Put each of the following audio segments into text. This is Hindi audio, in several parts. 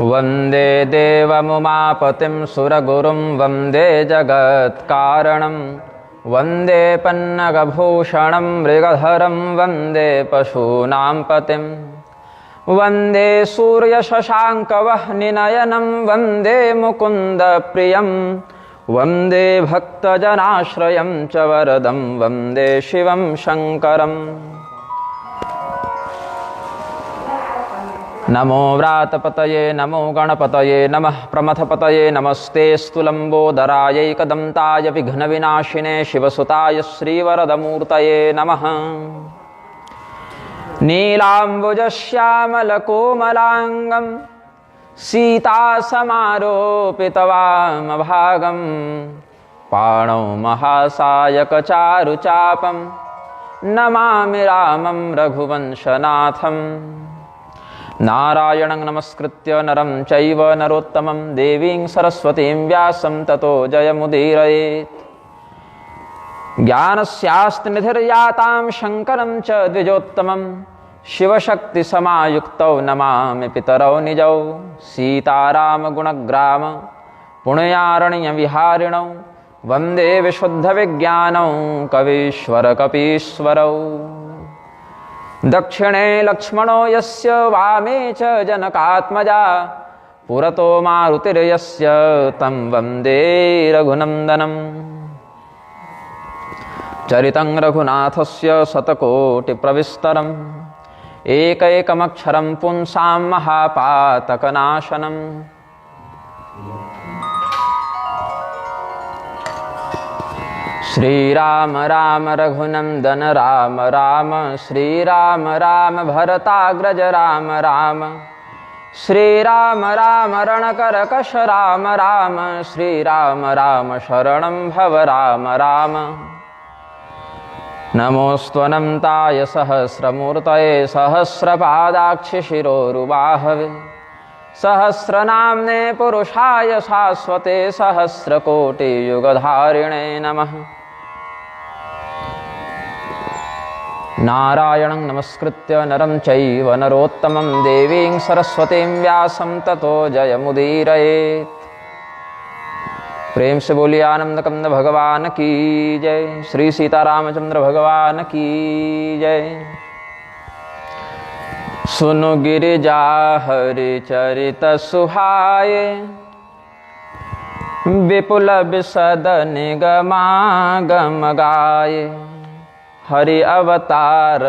वन्दे देवमुमापतिं सुरगुरुं वन्दे जगत्कारणं वन्दे पन्नगभूषणं मृगधरं वन्दे पशूनां पतिं वन्दे सूर्यशशाङ्कवह्निनयनं वन्दे मुकुन्दप्रियं वन्दे भक्तजनाश्रयं च वरदं वन्दे शिवं शङ्करम्। नमो व्रातपतये नमो गणपतये नमः प्रमथपतये नमस्तेऽस्तु लम्बोदरायै कदन्ताय विघ्नविनाशिने शिवसुताय श्रीवरदमूर्तये नमः। नीलाम्बुजश्यामलकोमलाङ्गं सीतासमारोपितवामभागं पाणौ महासायकचारुचापं नमामि रामं रघुवंशनाथम्। नारायणं नमस्कृत्य नरं चैव नरोत्तमं देवीं सरस्वतीं व्यासं ततो जयमुदीरयेत्। ज्ञानस्यास्त्रनिधिर्यातां शङ्करं च द्विजोत्तमं शिवशक्तिसमायुक्तौ नमामि पितरौ निजौ सीतारामगुणग्राम पुण्यारण्यविहारिणौ वन्दे विशुद्धविज्ञानौ कवीश्वरकपीश्वरौ। दक्षिणे लक्ष्मणो यस्य वामे च जनकात्मजा पुरतो मारुतिर्यस्य तं वन्दे रघुनन्दनम्। चरितं रघुनाथस्य शतकोटिप्रविस्तरम् एकैकमक्षरं पुंसां महापातकनाशनम्। श्रीराम राम रघुनंदन राम राम श्रीराम राम भरताग्रज राम राम श्रीराम राम रणकरकश राम राम श्रीराम राम शरणं भव राम राम। नमोऽस्त्वनन्ताय सहस्रमूर्तये सहस्रपादाक्षिशिरोरुबाहवे सहस्रनाम्ने पुरुषाय शाश्वते सहस्रकोटियुगधारिणे नमः। नारायणं नमस्कृत्य नरं चैव नरोत्तमं देवीं सरस्वतीं व्यासं ततो जयमुदीरयेत्। प्रेम से बोलिए आनंद कंद भगवान की जय। श्री सीतारामचंद्र भगवान की जय। सुनु गिरिजा हरि चरित सुहाये विपुल बिशद निगमागम गाये। हरि अवतार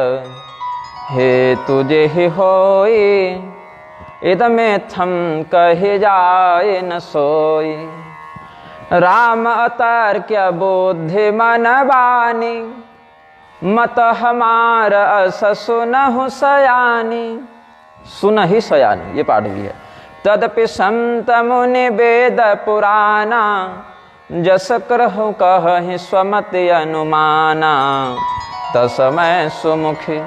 हे तुझे ही होई इदमेथम कहि जाए न सोई। राम अवतार क्या बुद्धि मन बानी मत हमार अस सुनहु सयानी। सुन ही सयानी ये पाठ भी है। तदपि संत मुनि वेद पुराना जस करहु कहहि स्वमति अनुमाना। तसमय सुमुखी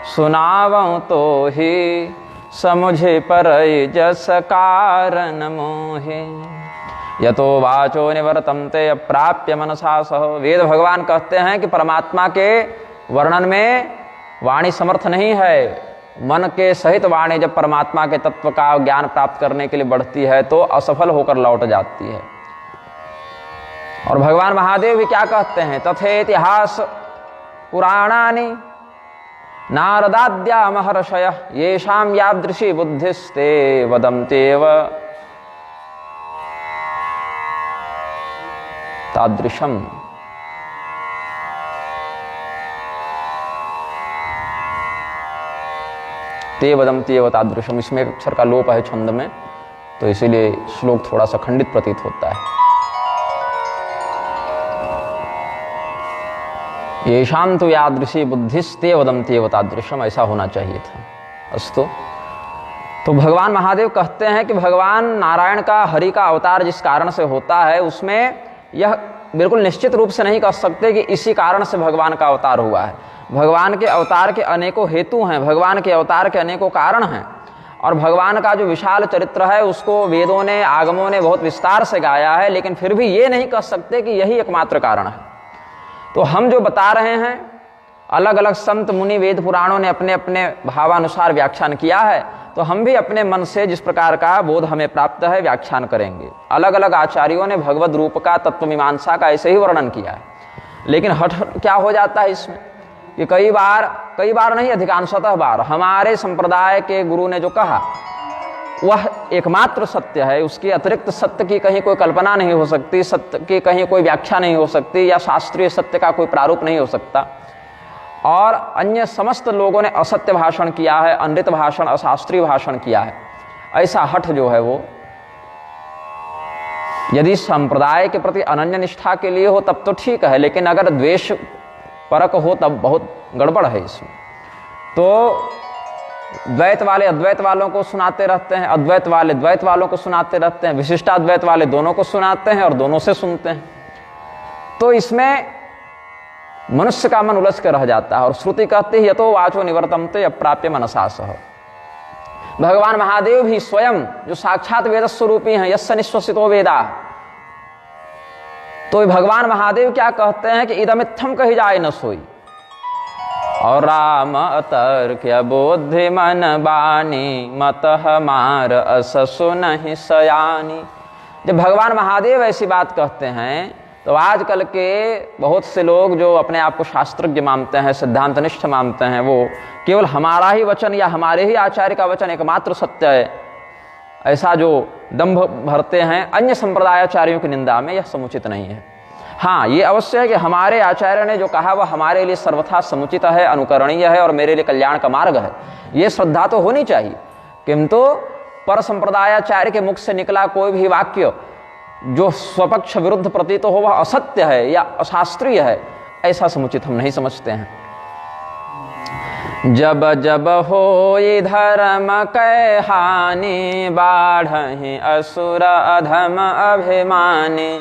सुनावऊँ तो ही समुझे परई जस कारण मोहे। यतो वाचो निवर्तन्ते अप्राप्य मनसा सह। वेद भगवान कहते हैं कि परमात्मा के वर्णन में वाणी समर्थ नहीं है। मन के सहित वाणी जब परमात्मा के तत्व का ज्ञान प्राप्त करने के लिए बढ़ती है तो असफल होकर लौट जाती है। और भगवान महादेव भी क्या कहते हैं? तथे इतिहास पुराणानि नारदाद्या महर्षय येषां यादृशी बुद्धिस्ते वदन्त्येव तादृशम। ते वदन्त्येव तादृशम। इसमें एक अक्षर का लोप है छंद में, तो इसीलिए श्लोक थोड़ा सा खंडित प्रतीत होता है। येषां तु यादृशी बुद्धिस्ते वदन्त्येव तादृशम, ऐसा होना चाहिए था। अस्तु। तो भगवान महादेव कहते हैं कि भगवान नारायण का हरि का अवतार जिस कारण से होता है उसमें यह बिल्कुल निश्चित रूप से नहीं कह सकते कि इसी कारण से भगवान का अवतार हुआ है। भगवान के अवतार के अनेकों हेतु हैं, भगवान के अवतार के अनेकों कारण हैं। और भगवान का जो विशाल चरित्र है उसको वेदों ने आगमों ने बहुत विस्तार से गाया है, लेकिन फिर भी ये नहीं कह सकते कि यही एकमात्र कारण है। तो हम जो बता रहे हैं अलग अलग संत मुनि वेद पुराणों ने अपने अपने भावानुसार व्याख्यान किया है, तो हम भी अपने मन से जिस प्रकार का बोध हमें प्राप्त है व्याख्यान करेंगे। अलग अलग आचार्यों ने भगवद रूप का, तत्व मीमांसा का ऐसे ही वर्णन किया है। लेकिन हठ क्या हो जाता है इसमें कि कई बार नहीं, अधिकांशतः बार हमारे संप्रदाय के गुरु ने जो कहा वह एकमात्र सत्य है, उसके अतिरिक्त सत्य की कहीं कोई कल्पना नहीं हो सकती, सत्य की कहीं कोई व्याख्या नहीं हो सकती, या शास्त्रीय सत्य का कोई प्रारूप नहीं हो सकता। और अन्य समस्त लोगों ने असत्य भाषण किया है, अनृत भाषण, अशास्त्रीय भाषण किया है। ऐसा हठ जो है वो यदि संप्रदाय के प्रति अनन्य निष्ठा के लिए हो तब तो ठीक है, लेकिन अगर द्वेष परक हो तब बहुत गड़बड़ है इसमें। तो द्वैत वाले अद्वैत वालों को सुनाते रहते हैं, अद्वैत वाले द्वैत वालों को सुनाते रहते हैं, विशिष्टाद्वैत वाले दोनों को सुनाते हैं और दोनों से सुनते हैं। तो इसमें मनुष्य का मन उलझ कर रह जाता है। और श्रुति कहती है यतो वाचो निवर्तन्ते अप्राप्य मनसा सह। भगवान महादेव भी स्वयं जो साक्षात वेद स्वरूपी हैं, यस्य निश्वसितो वेदा, तो भगवान महादेव क्या कहते हैं कि इदमित्थम कही जाए न सोई। और राम अतर्क्य बोधि मन बानी मत हमार अस सुनहि सयानी। जब भगवान महादेव ऐसी बात कहते हैं तो आजकल के बहुत से लोग जो अपने आप को शास्त्रज्ञ मानते हैं, सिद्धांतनिष्ठ मानते हैं, वो केवल हमारा ही वचन या हमारे ही आचार्य का वचन एकमात्र सत्य है, ऐसा जो दंभ भरते हैं अन्य संप्रदायाचार्यों की निंदा में, यह समुचित नहीं है। हाँ, ये अवश्य है कि हमारे आचार्य ने जो कहा वह हमारे लिए सर्वथा समुचित है, अनुकरणीय है और मेरे लिए कल्याण का मार्ग है, ये श्रद्धा तो होनी चाहिए। किंतु पर संप्रदायाचार्य के मुख से निकला कोई भी वाक्य जो स्वपक्ष विरुद्ध प्रतीत हो वह असत्य है या अशास्त्रीय है, ऐसा समुचित हम नहीं समझते हैं। जब जब होई धर्म कै हानि बाढ़हि असुर अधम अभिमानी।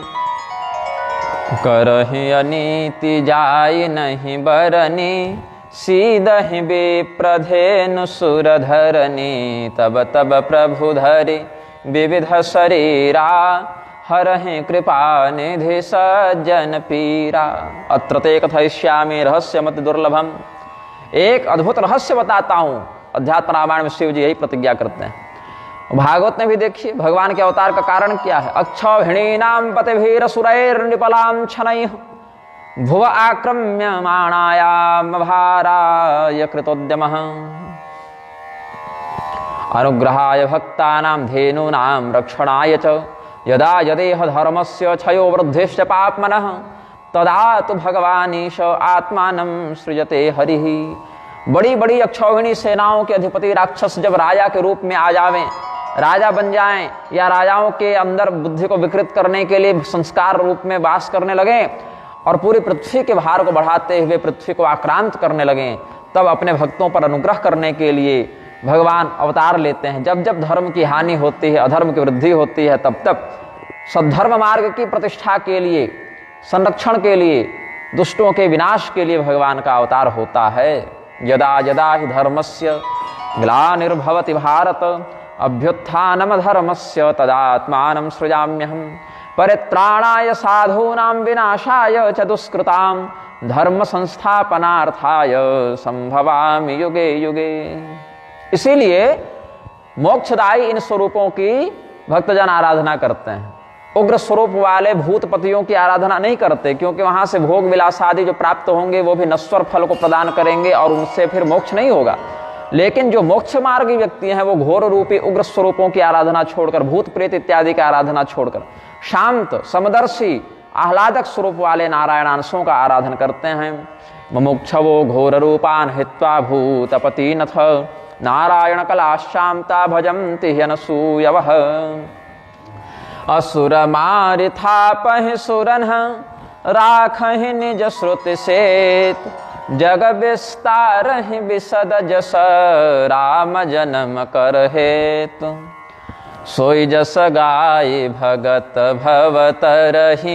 करहि अनीति जाय नहीं बरनी सीदहि विप्रधेनु सुर धरनी। तब तब प्रभु धरि विविध शरीरा हरहि कृपा निधि सज्जन पीरा। अत्र ते कथयिष्यामि रहस्यमति दुर्लभम। एक अद्भुत रहस्य बताता हूं। अध्यात्म रामायण में शिव जी यही प्रतिज्ञा करते हैं। भागवत में भी देखिए भगवान के अवतार का कारण क्या है। अक्षौहिणीनां पतिभिर सुरैर्निपलां छनैः भुव आक्रम्यमाणायां भाराय कृतोद्यमः। अनुग्रहाय भक्तानां धेनूनां रक्षणाय च यदा यदेह धर्मस्य क्षयो वृद्धिश्च पाप्मनः तदा तु भगवानीश आत्मानं सृजते हरिः। बड़ी बड़ी अक्षौहिणी सेनाओं के अधिपति राक्षस जब राजा के रूप में आ जावें, राजा बन जाएं, या राजाओं के अंदर बुद्धि को विकृत करने के लिए संस्कार रूप में वास करने लगें और पूरी पृथ्वी के भार को बढ़ाते हुए पृथ्वी को आक्रांत करने लगें, तब अपने भक्तों पर अनुग्रह करने के लिए भगवान अवतार लेते हैं। जब जब धर्म की हानि होती है, अधर्म की वृद्धि होती है, तब तब सद्धर्म मार्ग की प्रतिष्ठा के लिए, संरक्षण के लिए, दुष्टों के विनाश के लिए भगवान का अवतार होता है। यदा यदा हि धर्मस्य ग्लानिर्भवति भारत अभ्युत्थानम धर्मस्य तदात्मानं सृजाम्यहम्। परित्राणाय साधूनां विनाशाय च दुष्कृतां धर्म संस्थापनार्थाय संभवामि युगे युगे। इसीलिए मोक्षदायी इन स्वरूपों की भक्तजन आराधना करते हैं। उग्र स्वरूप वाले भूतपतियों की आराधना नहीं करते, क्योंकि वहां से भोग विलास आदि जो प्राप्त होंगे वो भी नश्वर फल को प्रदान करेंगे और उनसे फिर मोक्ष नहीं होगा। लेकिन जो मोक्ष मार्गी व्यक्ति हैं वो घोर रूपी उग्र स्वरूपों की आराधना छोड़कर, भूत प्रेत इत्यादि की आराधना छोड़कर शांत समदर्शी आह्लादक स्वरूप वाले नारायणांशों का आराधन करते हैं। मुमुक्षवो घोर रूपान हित्वा भूतपतिनथ नारायण कलाशांता भजन्ति ह्यनसूयवः। असुर मारिथापहि सुरन राखहि निज श्रुति सेत जग विस्तारहि विशद जस राम जन्म कर हेतु। सोई जस गाय भगत भवतरहि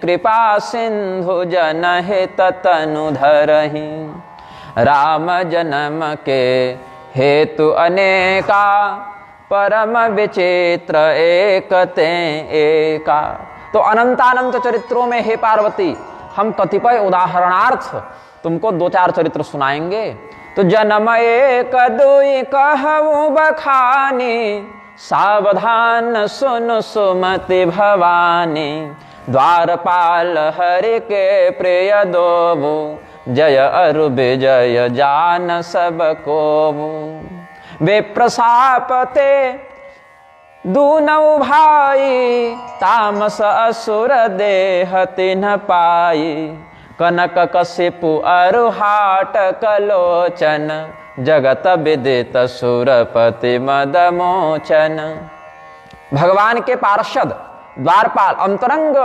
कृपा सिंधु जन हित तनु धरहि। राम जन्म के हेतु अनेका परम विचित्र एकते एका। तो अनंतानंत चरित्रों में हे पार्वती हम कतिपय उदाहरणार्थ तुमको दो चार चरित्र सुनाएंगे। तो जन्म एक दुई कहूँ बखानी, सावधान सुन सुमति भवानी। द्वारपाल हरि के प्रिय दोबू, जय अरु विजय जान सब कोबू। वे प्रसापते दूनौ भाई, तामस असुर देह तिन्ह पाई। कनक कशिपु अरुहाट कलोचन, जगत विदित सुरपति मदमोचन। भगवान के पार्षद द्वारपाल, अंतरंग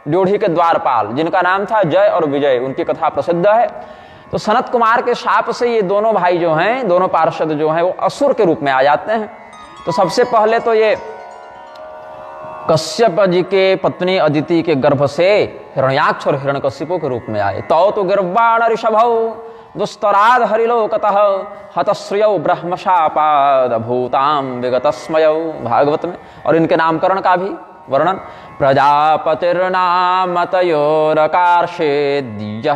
ड्योढ़ी के द्वारपाल, जिनका नाम था जय और विजय, उनकी कथा प्रसिद्ध है। तो सनत कुमार के शाप से ये दोनों भाई जो हैं, दोनों पार्षद जो हैं, वो असुर के रूप में आ जाते हैं। तो सबसे पहले तो ये कश्यप जी के पत्नी अदिति के गर्भ से हिरण्याक्ष और हिरण्यकशिपु के रूप में आए। तो गिर्वाण ऋषभौ दुस्तराद हरिलोकतः, हतश्रियौ ब्रह्मशापाद भूताम विगतस्मयौ, भागवत में। और इनके नामकरण का भी वर्णन, प्रजापतिर्नाम तयोरकार्षेद्य,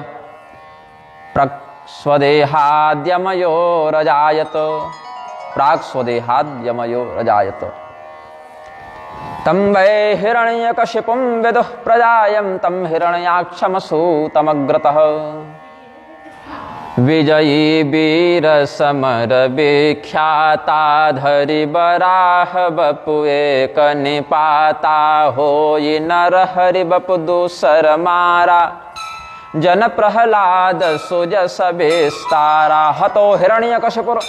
प्राक्स्वदेहाद्यमयोरजायत, प्राक्स्वदेहाद्यमयोरजायत। तम वै हिरण्यकशिपुं विदुः प्रजायं, तं हिरण्याक्षमसूतमग्रतः। विजयी वीर समर विख्याताधरि बराह बपु एक निपाता, होई नर हरि बपु दूसर मारा। जन प्रहलाद सुजस विस्तारा, हतो हिरण्यकशिपुर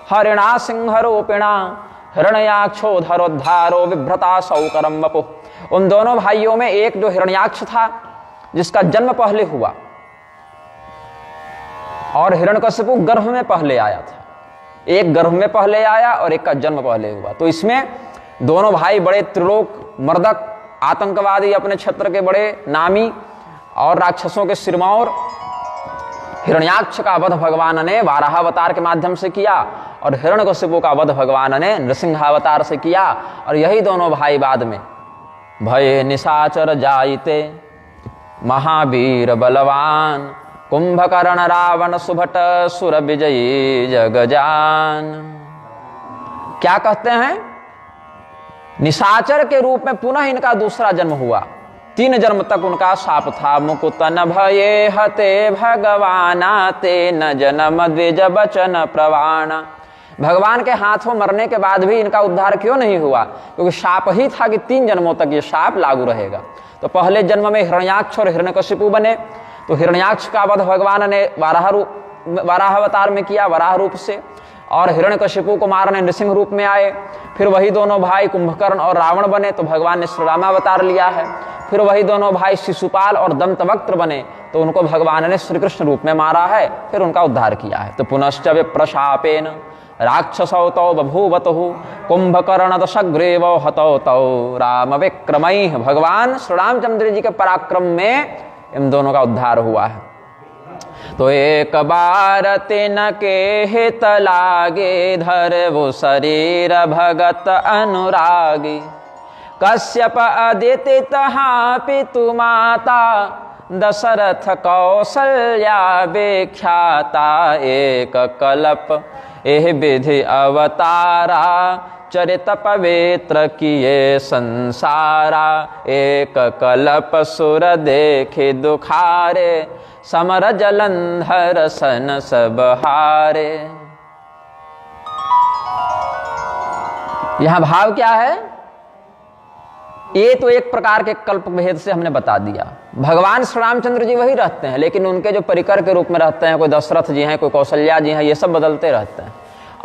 हरिणा सिंहरूपिणा, हिरण्याक्षोधरोद्धारो विभ्रता सौकरम वपु। उन दोनों भाइयों में एक जो हिरण्याक्ष था, जिसका जन्म पहले हुआ, और हिरण्यकशिपु गर्भ में पहले आया था। एक गर्भ में पहले आया और एक का जन्म पहले हुआ। तो इसमें दोनों भाई बड़े त्रिलोक मर्दक आतंकवादी, अपने क्षेत्र के बड़े नामी और राक्षसों के सिरमौर। हिरण्याक्ष का वध भगवान ने वाराहावतार के माध्यम से किया, और हिरण्यकशिपु का वध भगवान ने नृसिंहावतार से किया। और यही दोनों भाई बाद में भये निशाचर जाइते, महावीर बलवान। कुंभकर्ण रावण सुभट सुर विजयी जगजान। क्या कहते हैं? निशाचर के रूप में पुनः इनका दूसरा जन्म हुआ। 3 जन्म तक उनका शाप था। मुकुतन भये हते भगवाना, ते न जन्म द्विज बचन प्रवाणा। भगवान के हाथों मरने के बाद भी इनका उद्धार क्यों नहीं हुआ? क्योंकि शाप ही था कि 3 जन्मों तक ये शाप लागू रहेगा। तो पहले जन्म में हिरण्याक्ष और हिरण्यकशिपु बने। तो हिरण्याक्ष का वध भगवान ने वाराहावतार में किया, वराह रूप से, और हिरण्यकशिपु को मारने नृसिंह रूप में आए। फिर वही दोनों भाई कुंभकर्ण और रावण बने, तो भगवान ने श्री रामावतार लिया है। फिर वही दोनों भाई शिशुपाल और दंतवक्त्र बने, तो उनको भगवान ने श्री कृष्ण रूप में मारा है, फिर उनका उद्धार किया है। तो पुनश्च विप्रशापेन राक्षसौ तौ बभूवतु, कुंभकर्ण दशग्रीवौ हतौ तौ राम विक्रमैः। भगवान श्री रामचंद्र जी के पराक्रम में इन दोनों का उद्धार हुआ है। तो एक बार तिन के हित लागे, धरवु शरीर भगत अनुरागी। कश्यप अदिति तहाँ पितु माता, दशरथ कौसल्या विख्याता। एक कल्प एह विधि अवतारा, चरित पवित्र किए संसारा। एक कल्प सुर देखे दुखारे, समर जलंधर सन सब हारे। यहां भाव क्या है? ये तो एक प्रकार के कल्प भेद से हमने बता दिया। भगवान श्री रामचंद्र जी वही रहते हैं, लेकिन उनके जो परिकर के रूप में रहते हैं, कोई दशरथ जी हैं, कोई कौशल्या जी हैं, ये सब बदलते रहते हैं।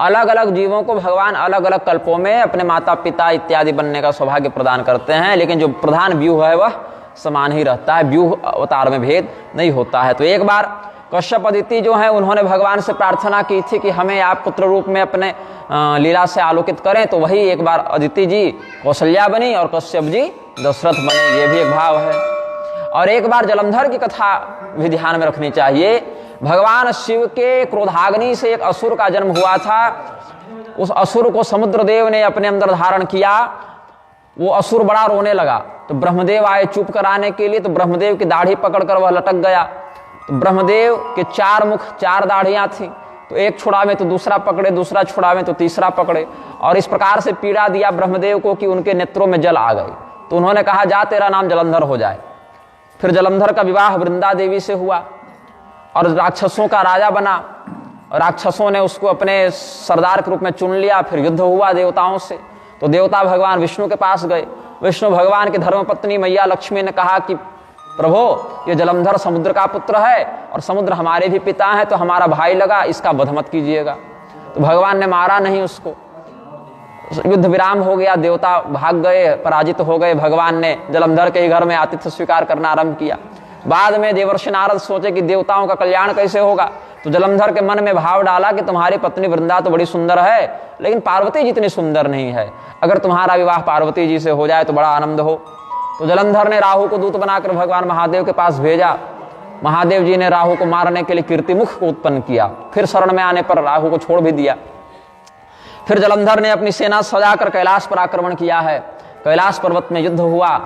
अलग अलग जीवों को भगवान अलग अलग कल्पों में अपने माता पिता इत्यादि बनने का सौभाग्य प्रदान करते हैं, लेकिन जो प्रधान व्यूह है वह समान ही रहता है, व्यूह अवतार में भेद नहीं होता है। तो एक बार कश्यप अदिति जो है, उन्होंने भगवान से प्रार्थना की थी कि हमें आप पुत्र रूप में अपने लीला से आलोकित करें। तो वही एक बार अदिति जी कौशल्या बनी और कश्यप जी दशरथ बने, ये भी एक भाव है। और एक बार जलंधर की कथा भी ध्यान में रखनी चाहिए। भगवान शिव के क्रोधाग्नि से एक असुर का जन्म हुआ था। उस असुर को समुद्रदेव ने अपने अंदर धारण किया। वो असुर बड़ा रोने लगा, तो ब्रह्मदेव आए चुप कराने के लिए। तो ब्रह्मदेव की दाढ़ी पकड़कर वह लटक गया। तो ब्रह्मदेव के 4 मुख 4 दाढ़ियां थी, तो एक छुड़ावे तो दूसरा पकड़े, दूसरा छुड़ावे तो तीसरा पकड़े, और इस प्रकार से पीड़ा दिया ब्रह्मदेव को कि उनके नेत्रों में जल आ गए। तो उन्होंने कहा जा तेरा नाम जलंधर हो जाए। फिर जलंधर का विवाह वृंदा देवी से हुआ और राक्षसों का राजा बना। राक्षसों ने उसको अपने सरदार के रूप में चुन लिया। फिर युद्ध हुआ देवताओं से। तो देवता भगवान विष्णु के पास गए। विष्णु भगवान की धर्मपत्नी मैया लक्ष्मी ने कहा कि प्रभो, ये जलंधर समुद्र का पुत्र है और समुद्र हमारे भी पिता हैं, तो हमारा भाई लगा, इसका वध मत कीजिएगा। तो भगवान ने मारा नहीं उसको। युद्ध विराम हो गया, देवता भाग गए, पराजित हो गए। भगवान ने जलंधर के ही घर में आतिथ्य स्वीकार करना आरंभ किया। बाद में देवर्षि नारद सोचे कि देवताओं का कल्याण कैसे होगा, तो जलंधर के मन में भाव डाला कि तुम्हारी पत्नी वृंदा तो बड़ी सुंदर है, लेकिन पार्वती जितनी सुंदर नहीं है। अगर तुम्हारा विवाह पार्वती जी से हो जाए तो बड़ा आनंद हो। तो जलंधर ने राहु को दूत बनाकर भगवान महादेव के पास भेजा। महादेव जी ने राहु को मारने के लिए कीर्तिमुख को उत्पन्न किया। फिर शरण में आने पर राहु को छोड़ भी दिया। फिर जलंधर ने अपनी सेना सजाकर कैलाश पर आक्रमण किया है। कैलाश पर्वत में युद्ध हुआ,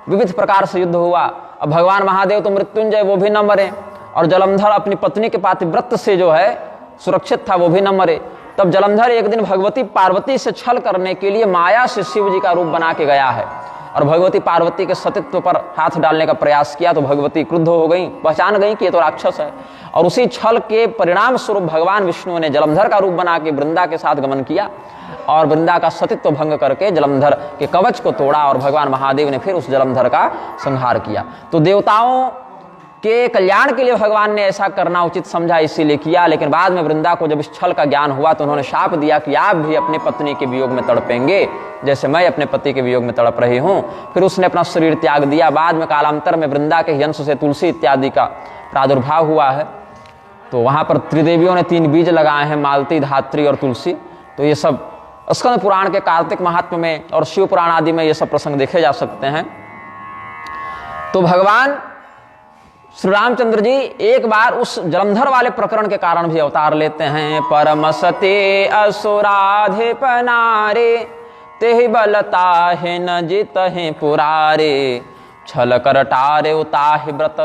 विविध प्रकार से युद्ध हुआ। अब भगवान महादेव तो मृत्युंजय, वो भी न मरे, और जलंधर अपनी पत्नी के पातिव्रत से जो है सुरक्षित था, वो भी न मरे। तब जलंधर एक दिन भगवती पार्वती से छल करने के लिए माया से शिव जी का रूप बना के गया है और भगवती पार्वती के सतीत्व पर हाथ डालने का प्रयास किया। तो भगवती क्रुद्ध हो गई, पहचान गई कि ये तो राक्षस है, और उसी छल के परिणाम स्वरूप भगवान विष्णु ने जलंधर का रूप बना के वृंदा के साथ गमन किया और वृंदा का सतीत्व भंग करके जलंधर के कवच को तोड़ा, और भगवान महादेव ने फिर उस जलंधर का संहार किया। तो देवताओं के कल्याण के लिए भगवान ने ऐसा करना उचित समझा, इसीलिए किया। लेकिन बाद में वृंदा को जब इस छल का ज्ञान हुआ तो उन्होंने शाप दिया कि आप भी अपनी पत्नी के वियोग में तड़पेंगे, जैसे मैं अपने पति के वियोग में तड़प रही हूं। फिर उसने अपना शरीर त्याग दिया। बाद में कालांतर में वृंदा के यंश से तुलसी इत्यादि का प्रादुर्भाव हुआ है। तो वहां पर त्रिदेवियों ने 3 बीज लगाए हैं, मालती, धात्री और तुलसी। तो ये सब स्कंद पुराण के कार्तिक महात्म्य में और शिव पुराण आदि में ये सब प्रसंग देखे जा सकते हैं। तो भगवान श्री रामचंद्र जी एक बार उस जलंधर वाले प्रकरण के कारण भी अवतार लेते हैं। परम सते असुराधिप नारे, तेहि बलता है न जित है पुरारे, छल कर टारे उताहि व्रत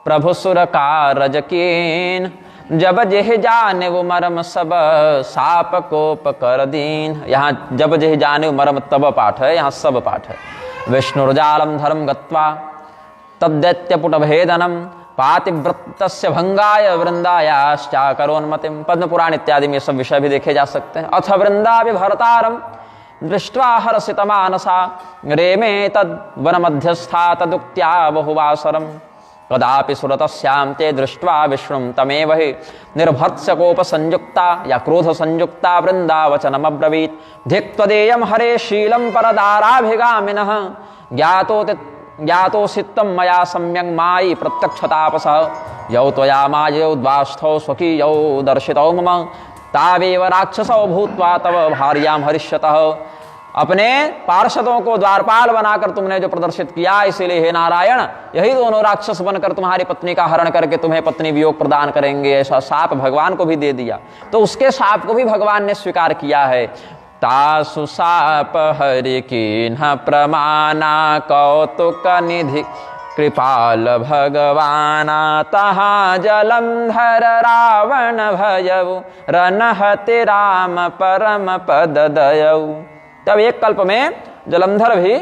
प्रभु सुर कारज कीन, जब जेह जाने वो मरम सब साप कोप कर दीन। यहाँ जब जेह जाने वो मरम तब पाठ है, यहाँ सब पाठ है। विष्णुर्जालम धर्म गत्वा तद्दैत्य पुट भेदनम पातिव्रतस्य भंगाय वृंदायाश्चा करोन्मतिम। पद्म पुराण इत्यादि में सब विषय भी देखे जा सकते हैं। अथ वृंदा विभरतारम दृष्ट्वा हर्षितमानसा, रेमे तद वन मध्यस्था तदुक्त्या बहुवासरम, कदापि सुरतस्यां ते दृष्ट्वा विष्णुं तमेव हि निर्भत्स्य कोप संयुक्ता या क्रोध संयुक्ता वृंदा वचनमब्रवीत्, धिक्त्वदेयं हरे शीलं परदाराभिगामिनः, ज्ञातोऽसित्तं मया सम्यक् मायि प्रत्यक्षतापसः, यौ त्वया मायौ द्वास्थौ स्वकीयौ दर्शितौ मम, तावेव राक्षसौ भूत्वा तव भार्यां हरिष्यतः। अपने पार्षदों को द्वारपाल बनाकर तुमने जो प्रदर्शित किया, इसीलिए हे नारायण, यही दोनों राक्षस बनकर तुम्हारी पत्नी का हरण करके तुम्हें पत्नी वियोग प्रदान करेंगे। ऐसा शाप भगवान को भी दे दिया। तो उसके शाप को भी भगवान ने स्वीकार किया है। तासु साप हरि कीन्ह प्रमाना, कौतुक निधि कृपाल भगवाना, तहाँ जलंधर रावण भयउ, रनहति राम परम पद दयउ। तब एक कल्प में जलंधर भी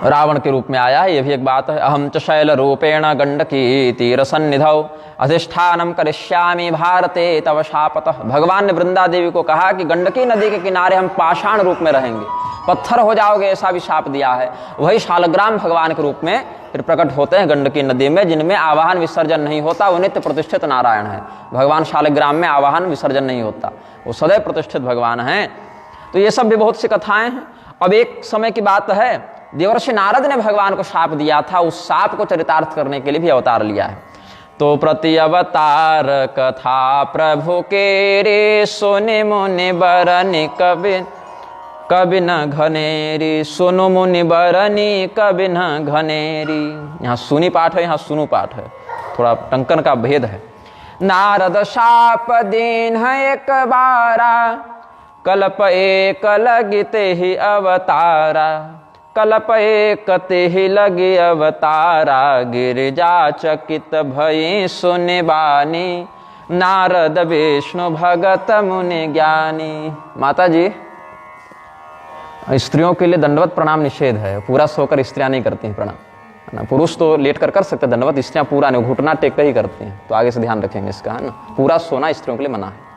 रावण के रूप में आया है, ये भी एक बात है। अहम च शैल रूपेण गंडकी तीर सन्निधौ, अधिष्ठानम करिष्यामि भारते तव शापतः। भगवान ने वृंदा देवी को कहा कि गंडकी नदी के किनारे हम पाषाण रूप में रहेंगे, पत्थर हो जाओगे, ऐसा भी शाप दिया है। वही शालग्राम भगवान के रूप में फिर प्रकट होते हैं गंडकी नदी में, जिनमें आवाहन विसर्जन नहीं होता। वो नित्य प्रतिष्ठित नारायण है। भगवान शालग्राम में आवाहन विसर्जन नहीं होता, वो सदैव प्रतिष्ठित भगवान हैं। तो ये सब भी बहुत सी कथाएं हैं। अब एक समय की बात है, देवर्षि नारद ने भगवान को शाप दिया था, उस शाप को चरितार्थ करने के लिए भी अवतार लिया है। तो प्रति अवतार कथा प्रभु के रे, सुनि मुनि बरनि कभी न घनेरी, सुनु मुनि बरनि कभी न घनेरी। यहाँ सुनी पाठ है, यहाँ सुनु पाठ है, थोड़ा टंकन का भेद है। नारद शाप दीन है एक बारा, कल्प एक लगिते ही अवतारा, कल्प एक ते ही लगी अवतारा, गिरिजा चकित भई सुनि बानी, नारद विष्णु भगत मुनि ज्ञानी। माता जी, स्त्रियों के लिए दंडवत प्रणाम निषेध है, पूरा सोकर स्त्रियां नहीं करती हैं प्रणाम, है ना। पुरुष तो लेट कर सकते दंडवत, स्त्रियां पूरा नहीं, घुटना टेक कर ही करती हैं। तो आगे से ध्यान रखेंगे इसका, है ना। पूरा सोना स्त्रियों के लिए मना है।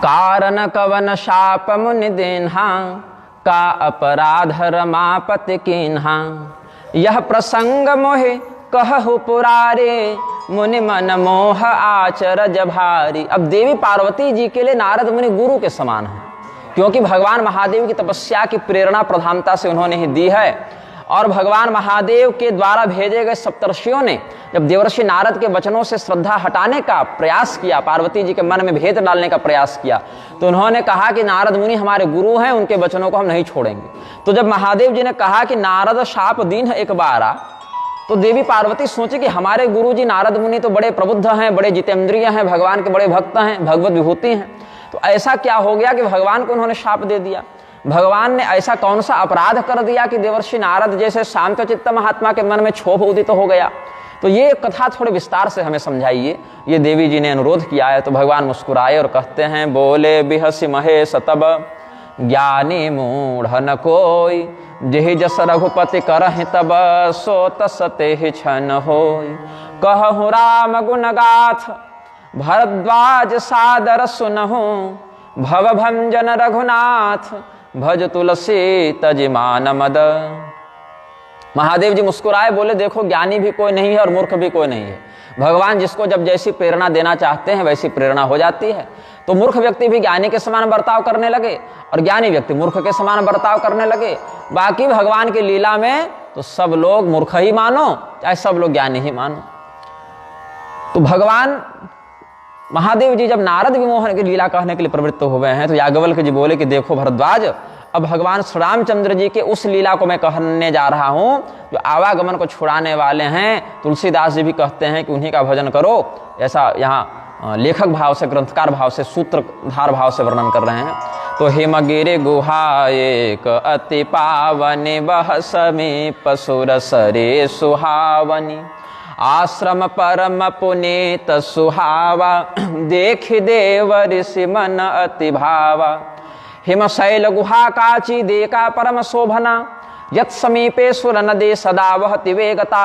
कारण कवन शाप मुनि देन्हा, का अपराध रमापति कीन्हा। यह प्रसंग मोहे कहु पुरारे, मुनि मन मोह आचरज भारी। अब देवी पार्वती जी के लिए नारद मुनि गुरु के समान हैं, क्योंकि भगवान महादेव की तपस्या की प्रेरणा प्रधानता से उन्होंने ही दी है। और भगवान महादेव के द्वारा भेजे गए सप्तर्षियों ने जब देवर्षि नारद के वचनों से श्रद्धा हटाने का प्रयास किया, पार्वती जी के मन में भेद डालने का प्रयास किया, तो उन्होंने कहा कि नारद मुनि हमारे गुरु हैं, उनके वचनों को हम नहीं छोड़ेंगे। तो जब महादेव जी ने कहा कि नारद शाप दीन है एक बारा, तो देवी पार्वती सोची कि हमारे गुरु जी नारद मुनि तो बड़े प्रबुद्ध हैं, बड़े जितेंद्रिय हैं, भगवान के बड़े भक्त हैं, भगवत विभूति हैं, तो ऐसा क्या हो गया कि भगवान को उन्होंने शाप दे दिया। भगवान ने ऐसा कौन सा अपराध कर दिया कि देवर्षि नारद जैसे शांत चित्त महात्मा के मन में क्षोभ उदित हो गया। तो ये कथा थोड़े विस्तार से हमें समझाइए, ये देवी जी ने अनुरोध किया है। तो भगवान मुस्कुराए और कहते हैं, बोले बिहसि महेश तब, ज्ञानी मूढ़ न कोई, जेहि जस रघुपति करहि तब, सो तस तेहि छन होय। कहु राम गुण गाथ, भरद्वाज सादर सुनहु, भव भंजन रघुनाथ, भज तुलसी तजिमान मद। महादेव जी मुस्कुराए, बोले देखो ज्ञानी भी कोई नहीं है और मूर्ख भी कोई नहीं है। भगवान जिसको जब जैसी प्रेरणा देना चाहते हैं वैसी प्रेरणा हो जाती है। तो मूर्ख व्यक्ति भी ज्ञानी के समान बर्ताव करने लगे और ज्ञानी व्यक्ति मूर्ख के समान बर्ताव करने लगे। बाकी भगवान की लीला में तो सब लोग मूर्ख ही मानो चाहे सब लोग ज्ञानी ही मानो। तो भगवान महादेव जी जब नारद विमोहन की लीला कहने के लिए प्रवृत्त हुए हैं, तो याज्ञवल्क्य जी बोले कि देखो भरद्वाज, अब भगवान श्री रामचंद्र जी के उस लीला को मैं कहने जा रहा हूं जो आवागमन को छुड़ाने वाले हैं। तुलसीदास जी भी कहते हैं कि उन्हीं का भजन करो, ऐसा यहाँ लेखक भाव से, ग्रंथकार भाव से, सूत्रधार भाव से वर्णन कर रहे हैं। तो हिमगिरि गुहा एक अति पावनी, बह समीप सुर सरे सुहावनी। आश्रम परम पुनीत सुहावा, देख देव ऋषि मन अति भावा। हिमशैल गुहा काची देका परम शोभना, यत् समीपे सुर नदी सदा वहति वेगता।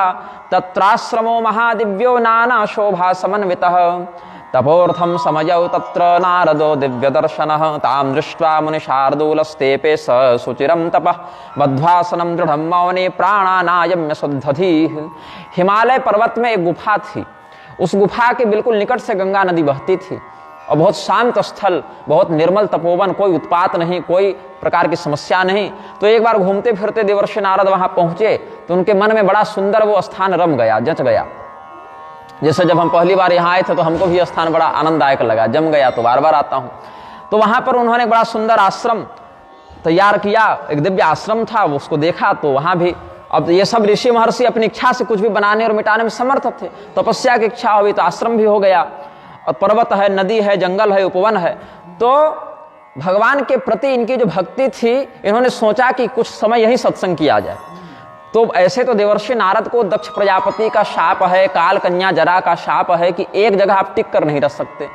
तत्राश्रमो महादिव्यो नाना शोभा समन्वितः, तपोर्थम समयौ तत्र नारदो दिव्य दर्शनः। ताम दृष्ट्वा मुनि शार्दूलस्तेपे स सुचिरम तपः, बद्ध्वासनं दृढ़ं मौने प्राणानायम्य शुद्धधीः। हिमालय पर्वत में एक गुफा थी, उस गुफा के बिल्कुल निकट से गंगा नदी बहती थी और बहुत शांत स्थल, बहुत निर्मल तपोवन, कोई उत्पात नहीं, कोई प्रकार की समस्या नहीं। तो एक बार घूमते फिरते देवर्षि नारद वहां पहुंचे तो उनके मन में बड़ा सुंदर वो स्थान रम गया, जच गया। जैसे जब हम पहली बार यहाँ आए थे तो हमको भी स्थान बड़ा आनंददायक लगा, जम गया तो बार बार आता हूँ। तो वहां पर उन्होंने बड़ा सुंदर आश्रम तैयार किया, एक दिव्य आश्रम था, वो उसको देखा तो वहां भी, अब ये सब ऋषि महर्षि अपनी इच्छा से कुछ भी बनाने और मिटाने में समर्थ थे। तपस्या की इच्छा हुई तो आश्रम भी हो गया, और पर्वत है, नदी है, जंगल है, उपवन है। तो भगवान के प्रति इनकी जो भक्ति थी, इन्होंने सोचा कि कुछ समय यही सत्संग किया जाए। तो ऐसे तो देवर्षि नारद को दक्ष प्रजापति का शाप है, काल कन्या जरा का शाप है कि एक जगह आप टिक कर नहीं रह सकते,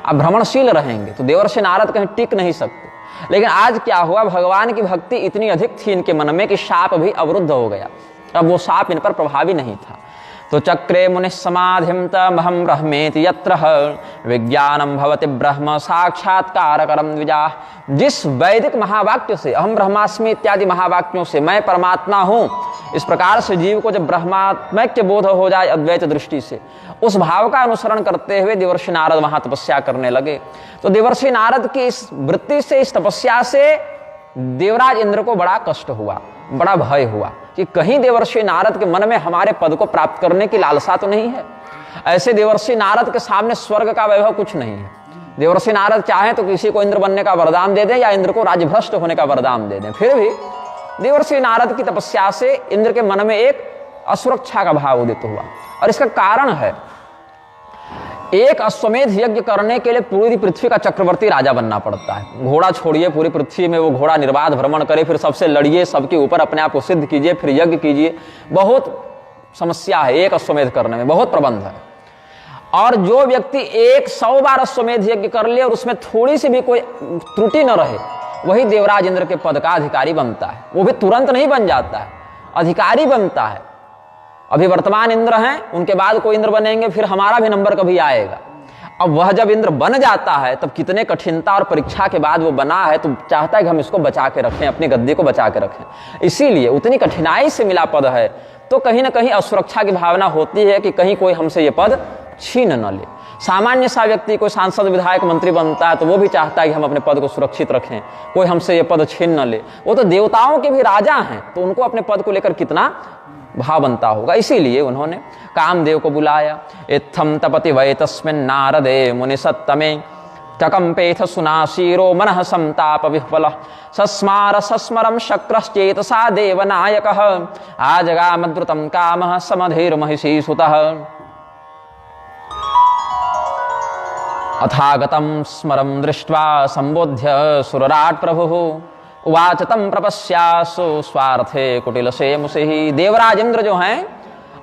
आप भ्रमणशील रहेंगे। तो देवर्षि नारद कहीं टिक नहीं सकते। लेकिन आज क्या हुआ, भगवान की भक्ति इतनी अधिक थी इनके मन में कि शाप भी अवरुद्ध हो गया, अब वो शाप इन पर प्रभावी नहीं था। तो चक्रे मुनि समाधिम तमहम ब्रह्मेति यत्र विज्ञानम भवति ब्रह्म साक्षात्कारकरम द्विजा। जिस वैदिक महावाक्य से, अहम ब्रह्मास्मि इत्यादि महावाक्यों से मैं परमात्मा हूँ, इस प्रकार से जीव को जब ब्रह्मात्मैक्य बोध हो जाए अद्वैत दृष्टि से, उस भाव का अनुसरण करते हुए देवर्षि नारद वहां तपस्या करने लगे। तो देवर्षि नारद की इस वृत्ति से, इस तपस्या से देवराज इंद्र को बड़ा कष्ट हुआ, बड़ा भय हुआ कि कहीं देवर्षि नारद के मन में हमारे पद को प्राप्त करने की लालसा तो नहीं है। ऐसे देवर्षि नारद के सामने स्वर्ग का वैभव कुछ नहीं है। देवर्षि नारद चाहे तो किसी को इंद्र बनने का वरदान दे दें या इंद्र को राज्यभ्रष्ट होने का वरदान दे दें, फिर भी देवर्षि नारद की तपस्या से इंद्र के मन में एक असुरक्षा का भाव उदित हुआ। और इसका कारण है, एक अश्वमेध यज्ञ करने के लिए पूरी पृथ्वी का चक्रवर्ती राजा बनना पड़ता है। घोड़ा छोड़िए, पूरी पृथ्वी में वो घोड़ा निर्बाध भ्रमण करे, फिर सबसे लड़िए, सबके ऊपर अपने आप को सिद्ध कीजिए, फिर यज्ञ कीजिए। बहुत समस्या है एक अश्वमेध करने में, बहुत प्रबंध है। और जो व्यक्ति 100 बार अश्वमेध यज्ञ कर ले और उसमें थोड़ी सी भी कोई त्रुटि न रहे, वही देवराज इंद्र के पद का अधिकारी बनता है। वो भी तुरंत नहीं बन जाता है, अधिकारी बनता है। अभी वर्तमान इंद्र हैं, उनके बाद कोई इंद्र बनेंगे, फिर हमारा भी नंबर कभी आएगा। अब वह जब इंद्र बन जाता है तब कितने कठिनता और परीक्षा के बाद वो बना है, तो चाहता है कि हम इसको बचा के रखें, अपनी गद्दी को बचा के रखें। इसीलिए उतनी कठिनाई से मिला पद है, तो कहीं ना कहीं असुरक्षा की भावना होती है कि कहीं कोई हमसे ये पद छीन न ले। सामान्य सा व्यक्ति कोई सांसद, विधायक, मंत्री बनता है तो वो भी चाहता है कि हम अपने पद को सुरक्षित रखें, कोई हमसे ये पद छीन न ले। वो तो देवताओं के भी राजा हैं, तो उनको अपने पद को लेकर कितना भाव बनता होगा। इसीलिए उन्होंने कामदेव को बुलाया। इत्थम तपति वै तस्मिन् नारदे मुनि सत्तमे चकंपेथ सुनाशीरो मनः संताप विह्वलः सस्मार सस्मरं शक्रश्चेतसा देवनायकः आजगामद्रुतं कामः समधीर्महिषी सुतः अथागतं स्मरं दृष्ट्वा संबोध्य सुरराट प्रभुः उवाच तं प्रपश्यासु स्वार्थे कुटिल से मुसिहि। देवराज इंद्र जो हैं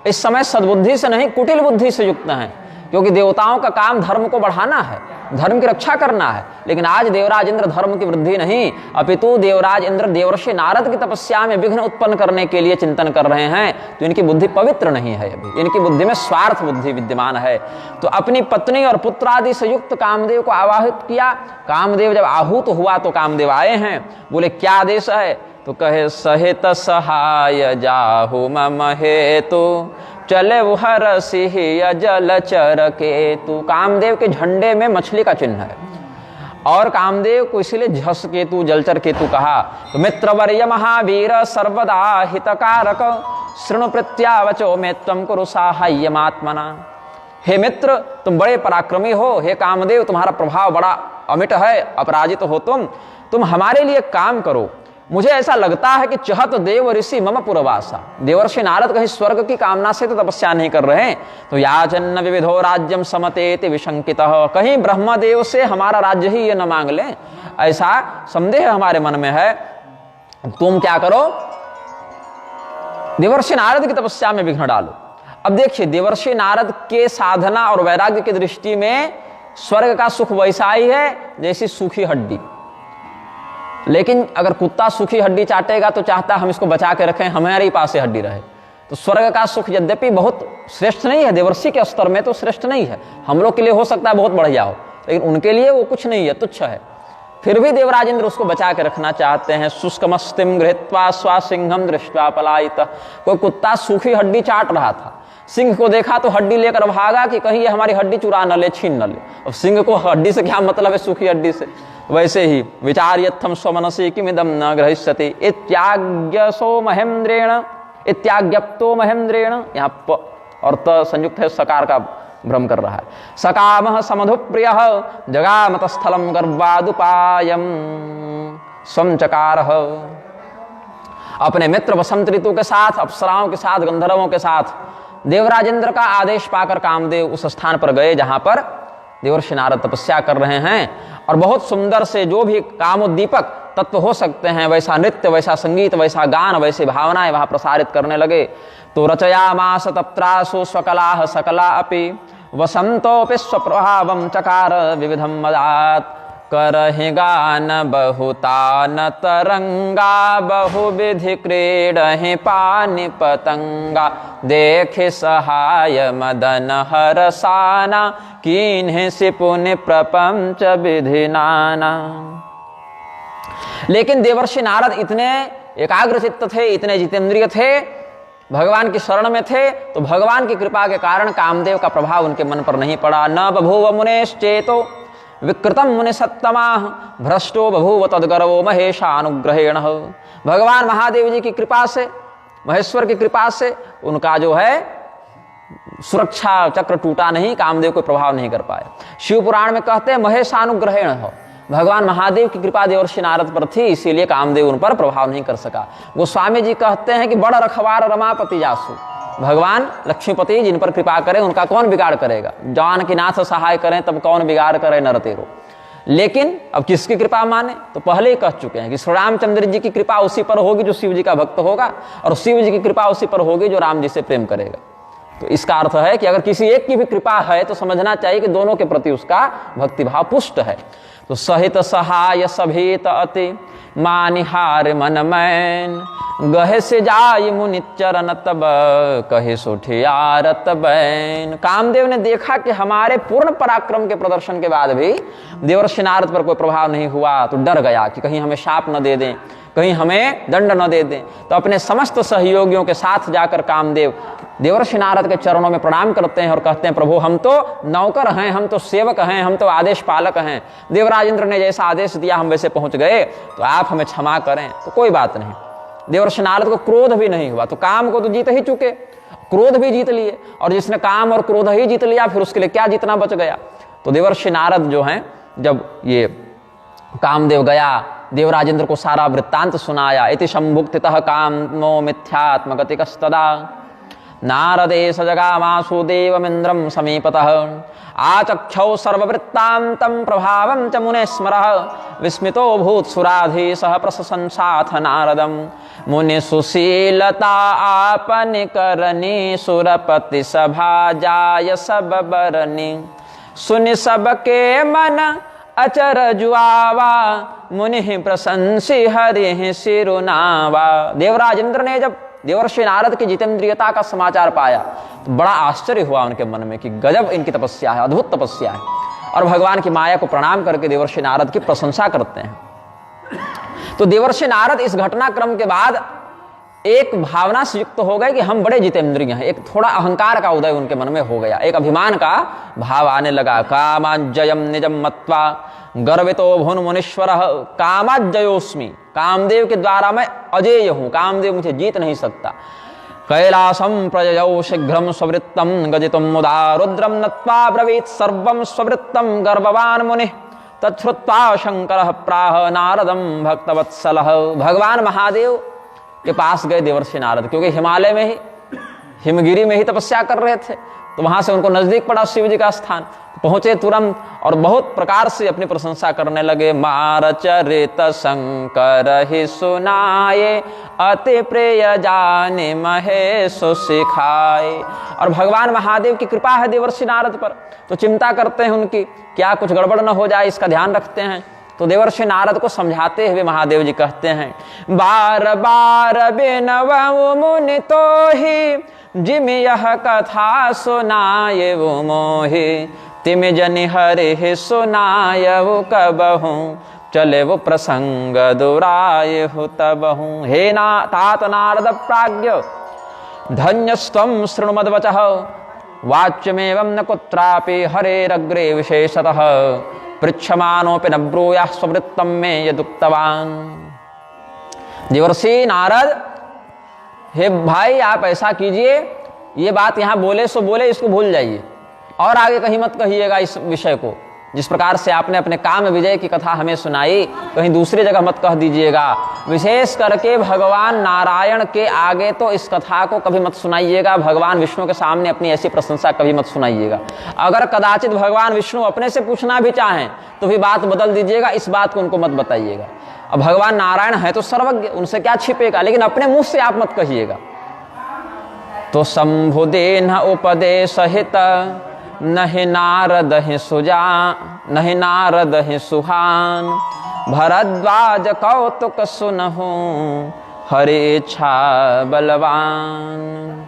इस समय सद्बुद्धि से नहीं, कुटिल बुद्धि से युक्त हैं, क्योंकि देवताओं का काम धर्म को बढ़ाना है, धर्म की रक्षा करना है। लेकिन आज देवराज इंद्र धर्म की वृद्धि नहीं, अपितु देवराज इंद्र देवर्षि नारद की तपस्या में विघ्न उत्पन्न करने के लिए चिंतन कर रहे हैं। तो इनकी बुद्धि पवित्र नहीं है, अभी इनकी बुद्धि में स्वार्थ बुद्धि विद्यमान है। तो अपनी पत्नी और पुत्र आदि से युक्त कामदेव को आवाहित किया। कामदेव जब आहूत हुआ तो कामदेव आए हैं, बोले क्या आदेश है? तो कहे सहित सहाय जाहु मम हेतु चले वो हर सिंह जलचर केतु। कामदेव के झंडे में मछली का चिन्ह है और कामदेव को इसलिए झस केतु, जलचर केतु कहा। तो मित्रवर्य महावीर सर्वदा हितकारक शृणु प्रत्यावचो में त्वं कुरु साहाय्यमात्मना। हे मित्र, तुम बड़े पराक्रमी हो, हे कामदेव तुम्हारा प्रभाव बड़ा अमिट है, अपराजित हो तुम हमारे लिए काम करो। मुझे ऐसा लगता है कि चहत देव ऋषि मम पुरवासा। देवर्षि नारद कहीं स्वर्ग की कामना से तो तपस्या नहीं कर रहे हैं। तो याचन्न विविधो राज्यम समतेति विशंकितः, कहीं ब्रह्मदेव से हमारा राज्य ही ये न मांग लें, ऐसा संदेह हमारे मन में है। तुम क्या करो, देवर्षि नारद की तपस्या में विघ्न डालो। अब देखिए, देवर्षि नारद के साधना और वैराग्य की दृष्टि में स्वर्ग का सुख वैसा ही है जैसी सूखी हड्डी। लेकिन अगर कुत्ता सूखी हड्डी चाटेगा तो चाहता हम इसको बचा के रखें, हमारे ही पास से हड्डी रहे। तो स्वर्ग का सुख यद्यपि बहुत श्रेष्ठ नहीं है, देवर्षि के स्तर में तो श्रेष्ठ नहीं है, हम लोग के लिए हो सकता है बहुत बढ़िया हो, लेकिन उनके लिए वो कुछ नहीं है, तुच्छ है। फिर भी देवराज इंद्र उसको बचा के रखना चाहते हैं। शुष्कमस्तिम गृहीत्वा स्वासिंहम दृष्ट्वा पलायितः। कोई कुत्ता सूखी हड्डी चाट रहा था, सिंह को देखा तो हड्डी लेकर भागा कि कहीं ये हमारी हड्डी चुरा न ले, छीन न ले। और सिंह को हड्डी से क्या मतलब है, सूखी हड्डी से। वैसे ही विचार्यत्थम स्वमनसि किमिदं न ग्रहिष्यति इत्याज्ञसो महेंद्रेण इत्याज्ञप्तो महेंद्रेण। यहाँ प और त संयुक्त है, सकार का भ्रम कर रहा है। सकामः समधुप्रियः जगामतस्थलं गर्वादुपायं स्वं चकारः। अपने मित्र वसंत ऋतु के साथ, अप्सराओं के साथ, गंधर्वों के साथ देवराज इंद्र का आदेश पाकर कामदेव उस स्थान पर गए जहां पर देवर्षि नारद तपस्या कर रहे हैं। और बहुत सुंदर से जो भी कामोद्दीपक तत्व हो सकते हैं, वैसा नृत्य, वैसा संगीत, वैसा गान, वैसी भावनाएं वहां प्रसारित करने लगे। तो रचयामास तत्रासु स्वकलाः सकला अपि वसंतोपि स्वप्रभावं चकार विविधं मदात् करहि गान बहुतान तरंगा बहुविधि क्रीडहि पानि पतंगा देखे सहाय मदन हरसाना कीन्हि सिपुनि प्रपंच विधि नाना। लेकिन देवर्षि नारद इतने एकाग्र चित्त थे, इतने जितेंद्रिय थे, भगवान की शरण में थे, तो भगवान की कृपा के कारण कामदेव का प्रभाव उनके मन पर नहीं पड़ा। न बभूव मुनेश्चेतो विकृतम मुनि सत्तमाः भ्रष्टो बभूव तद्गर्वो महेशानुग्रहेण। भगवान महादेव जी की कृपा से, महेश्वर की कृपा से उनका जो है सुरक्षा चक्र टूटा नहीं, कामदेव को प्रभाव नहीं कर पाए। शिव पुराण में कहते हैं महेशानुग्रहेण हो, भगवान महादेव की कृपा देवर्षि नारद पर थी, इसीलिए कामदेव उन पर प्रभाव नहीं कर सका। गोस्वामी जी कहते हैं कि बड़ रखवार रमापति जासु, भगवान लक्ष्मीपति जिन पर कृपा करें उनका कौन बिगाड़ करेगा, जान की नाथ सहाय करें तब कौन बिगाड़ करे नर तेरो। लेकिन अब किसकी कृपा माने, तो पहले ही कह चुके हैं कि श्री रामचंद्र जी की कृपा उसी पर होगी जो शिव जी का भक्त होगा, और शिव जी की कृपा उसी पर होगी जो राम जी से प्रेम करेगा। तो इसका अर्थ है कि अगर किसी एक की भी कृपा है तो समझना चाहिए कि दोनों के प्रति उसका भक्तिभाव पुष्ट है। तो सहित सहाय सभेत अति मानिहार मन मैन, गहे से जाय मुनि चरण तब कहे सुठियारत बैन। कामदेव ने देखा कि हमारे पूर्ण पराक्रम के प्रदर्शन के बाद भी देवर्षि नारद पर कोई प्रभाव नहीं हुआ, तो डर गया कि कहीं हमें शाप न दे दें, कहीं हमें दंड न दे दें। तो अपने समस्त सहयोगियों के साथ जाकर कामदेव देवर्षि नारद के चरणों में प्रणाम करते हैं और कहते हैं, प्रभु हम तो नौकर हैं, हम तो सेवक हैं, हम तो आदेश पालक हैं। देवराज इंद्र ने जैसा आदेश दिया हम वैसे पहुंच गए, तो आप हमें क्षमा करें। तो कोई बात नहीं, देवर्षि नारद को क्रोध भी नहीं हुआ। तो काम को तो जीत ही चुके, क्रोध भी जीत लिए, और जिसने काम और क्रोध ही जीत लिया फिर उसके लिए क्या जीतना बच गया। तो देवर्षि नारद जो हैं, जब ये कामदेव गया, देवराज इंद्र को सारा वृत्तांत सुनाया। इति संभुक्तितः कामो मिथ्यात्मगतिकस्तदा नारदे सजगामासु देवमिन्द्रं समीपतः, आचक्षौ सर्ववृत्तान्तं प्रभावं च मुने स्मरः, विस्मितो भूत्सुराधीशः प्रशंसाथ नारदं, मुनि सुशीलता आपनि करनी, सुरपति सभा जाय सब बरनी, सुनि सबके मन अचर जुआवा, मुनि प्रशंसी हरि सिरुनावा। देवराज इंद्र ने जब देवर्षि नारद की जितेंद्रियता का समाचार पाया तो बड़ा आश्चर्य हुआ उनके मन में कि गजब इनकी तपस्या है, अद्भुत तपस्या है, और भगवान की माया को प्रणाम करके देवर्षि नारद की प्रशंसा करते हैं। तो देवर्षि नारद इस घटनाक्रम के बाद एक भावना से युक्त हो गए कि हम बड़े जितेंद्रिय हैं। एक थोड़ा अहंकार का उदय उनके मन में हो गया, एक अभिमान का भाव आने लगा। कामाजयम निजम मत्वा गर्वितो भुन मुनीश्वर कामाजयोस्मि, कामदेव के द्वारा मैं अजेय हूं, कामदेव मुझे जीत नहीं सकता। कैलासम प्रजयौ शीघ्रम स्ववृत्तम गजितुम मुदा, रुद्रम नत्वा ब्रवीत सर्वम स्ववृत्तम गर्भवान मुनि, तच्छ्रुत्वा शंकर प्राह नारदम भक्तवत्सलः। भगवान महादेव के पास गए देवर्षि नारद, क्योंकि हिमालय में ही, हिमगिरी में ही तपस्या कर रहे थे, तो वहां से उनको नजदीक पड़ा शिव जी का स्थान। पहुंचे तुरंत और बहुत प्रकार से अपनी प्रशंसा करने लगे। मार चरित शंकर ही सुनाए, अति प्रिय जाने महेश सिखाए। और भगवान महादेव की कृपा है देवर्षि नारद पर, तो चिंता करते हैं उनकी, क्या कुछ गड़बड़ न हो जाए इसका ध्यान रखते हैं। तो देवर्षि नारद को समझाते हुए महादेव जी कहते हैं, बार बार बिनवउ मुनि तो ही, जिम यह कथा सुनाए वो मोहि, तिम जनि हरि सुनाय वो कबहू, चले वो प्रसंग दुराय हो तबहू। हे ना तात नारद प्राज्ञ धन्यस्त्वं शृणुमद्वचः, वाच्यमेवं न कुत्रापि हरेरग्रे विशेषतः, पृच्छमानोपि न ब्रूयाः स्ववृत्तं मे यदुक्तवान्। देवर्षि नारद, हे भाई आप ऐसा कीजिए, ये बात यहाँ बोले सो बोले, इसको भूल जाइए और आगे कहीं मत कहिएगा इस विषय को। जिस प्रकार से आपने अपने काम विजय की कथा हमें सुनाई, कहीं दूसरी जगह मत कह दीजिएगा। विशेष करके भगवान नारायण के आगे तो इस कथा को कभी मत सुनाइएगा, भगवान विष्णु के सामने अपनी ऐसी प्रशंसा कभी मत सुनाइएगा। अगर कदाचित भगवान विष्णु अपने से पूछना भी चाहें तो भी बात बदल दीजिएगा, इस बात को उनको मत बताइएगा। अब भगवान नारायण है तो सर्वज्ञ, उनसे क्या छिपेगा, लेकिन अपने मुंह से आप मत कहिएगा। तो शंभुदेन उपदेश हित, नहीं नारद ही सुजा, नहीं नारद ही सुहान, भरद्वाज कौतुक सुनहु, हरि इच्छा बलवान।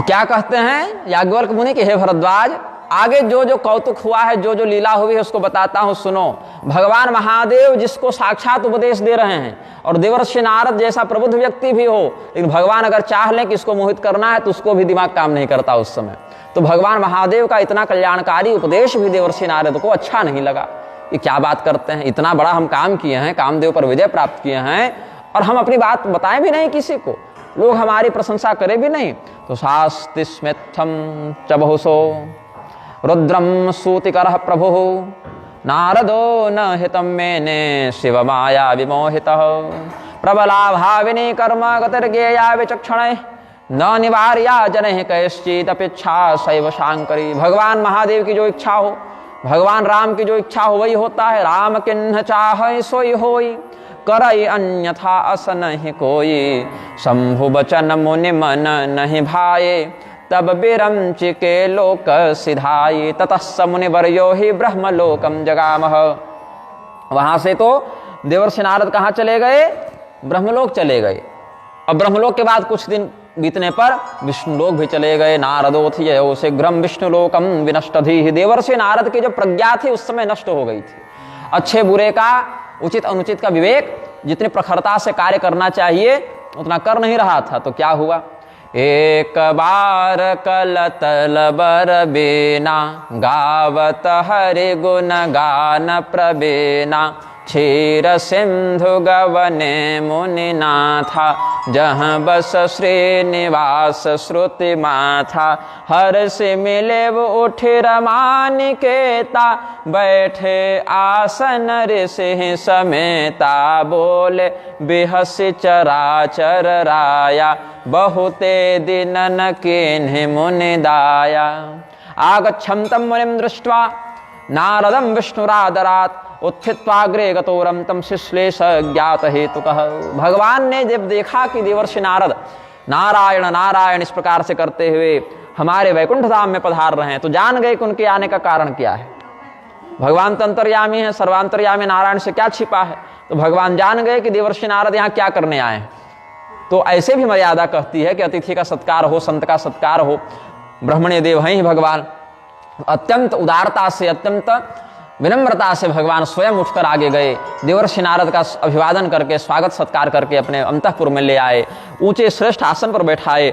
क्या कहते हैं याज्ञवल्क्य मुनि कि हे भरद्वाज, आगे जो जो कौतुक हुआ है, जो जो लीला हुई है उसको बताता हूं, सुनो। भगवान महादेव जिसको साक्षात उपदेश दे रहे हैं, और देवर्षि नारद जैसा प्रबुद्ध व्यक्ति भी हो, लेकिन भगवान अगर चाह लें कि इसको मोहित करना है तो उसको भी दिमाग काम नहीं करता उस समय। तो भगवान महादेव का इतना कल्याणकारी उपदेश भी देवर्षि नारद को अच्छा नहीं लगा। ये क्या बात करते हैं, इतना बड़ा हम काम किए हैं, कामदेव पर विजय प्राप्त किए हैं, और हम अपनी बात बताएं भी नहीं किसी को, लोग हमारी प्रशंसा करें भी नहीं। तो शास्ति स्मिथम चबहुसो रुद्रम सूतिकर प्रभु, नारदो न हितम मेने शिव माया विमोहितः, प्रबला भाविनी कर्म गतिर्गेया विचक्षण, न निवार्या जनैः कैश्चित् अपेक्षा शैव शांकरी। भगवान महादेव की जो इच्छा हो, भगवान राम की जो इच्छा हो वही होता है। राम किन्ह चाहै सोई होई, करई अन्यथा अस नहीं कोई, शंभु बचन मुनि मन नहीं भाए, तब विरंच के लोक सिधाई, ततः स मुनिवर्यो ही ब्रह्मलोकम जगामह। वहां से तो देवर्षि नारद कहाँ चले गए? ब्रह्मलोक चले गए। अब ब्रह्मलोक के बाद कुछ दिन बीतने पर विष्णुलोक भी चले गए। नारदोथ ययो शीघ्रम विष्णुलोकम विनष्टधि। देवर्षि नारद की जो प्रज्ञा थी उस समय नष्ट हो गई थी। अच्छे बुरे का, उचित अनुचित का विवेक, जितनी प्रखरता से कार्य करना चाहिए उतना कर नहीं रहा था। तो क्या हुआ? एक बार कलतल बर बेना, गावत हरि गुण गान प्रबेना, क्षीर सिंधु गवने मुनि नाथा, जहाँ बस श्रीनिवास श्रुति माथा, हर से मिले वो उठे रमानिकेता, बैठे आसन ऋषि समेता, बोले बिहसि चराचर राया, बहुते दिनन किन्हि मुनि दाया। आगच्छन्तं मुनिं दृष्ट्वा नारदं विष्णुरादरात्, उत्थित्वाग्रे गतोरम तम शिश्लेष ज्ञात हेतुकः। भगवान ने जब देखा कि देवर्षि नारद नारायण नारायण इस प्रकार से करते हुए हमारे वैकुंठ धाम में पधार रहे हैं, तो जान गए कि उनके आने का कारण क्या है। भगवान तो अंतर्यामी है, सर्वांतर्यामी, नारायण से क्या छिपा है। तो भगवान जान गए कि देवर्षि नारद यहाँ क्या करने आए हैं। तो ऐसे भी मर्यादा कहती है कि अतिथि का सत्कार हो, संत का सत्कार हो। ब्रह्मण्य देव हैं ही भगवान। अत्यंत उदारता से, अत्यंत विनम्रता से भगवान स्वयं उठकर आगे गए, देवर्षि नारद का अभिवादन करके, स्वागत सत्कार करके अपने अंतःपुर में ले आए, ऊंचे श्रेष्ठ आसन पर बैठाए।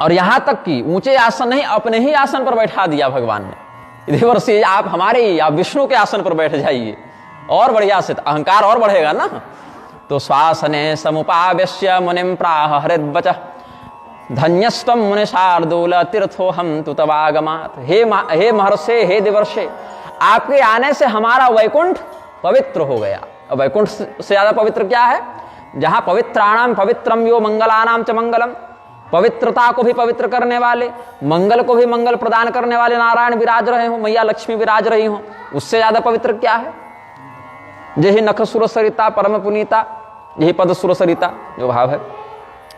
और यहां तक कि ऊंचे आसन नहीं, अपने ही आसन पर बैठा दिया भगवान ने। देवर्षि आप हमारे ही, आप विष्णु के आसन पर बैठ जाइए, और बढ़िया से, अहंकार और बढ़ेगा ना। तो श्वासने समुपावेश्य मुनिम प्राह हृद्वच, धन्यस्त्वं मुनि शार्दूल तीर्थो हम तु तवागमात्। हे महर्षि, हे देवर्षि, आपके आने से हमारा वैकुंठ पवित्र हो गया। अब वैकुंठ से ज्यादा पवित्र क्या है? जहां पवित्राणाम पवित्रम यो मंगलानाम च मंगलम, पवित्रता को भी पवित्र करने वाले, मंगल को भी मंगल प्रदान करने वाले नारायण विराज रहे हो, मैया लक्ष्मी विराज रही हो, उससे ज्यादा पवित्र क्या है? यही नख सुर सरिता परम पुनीता, यही पद सुर सरिता जो भाव है,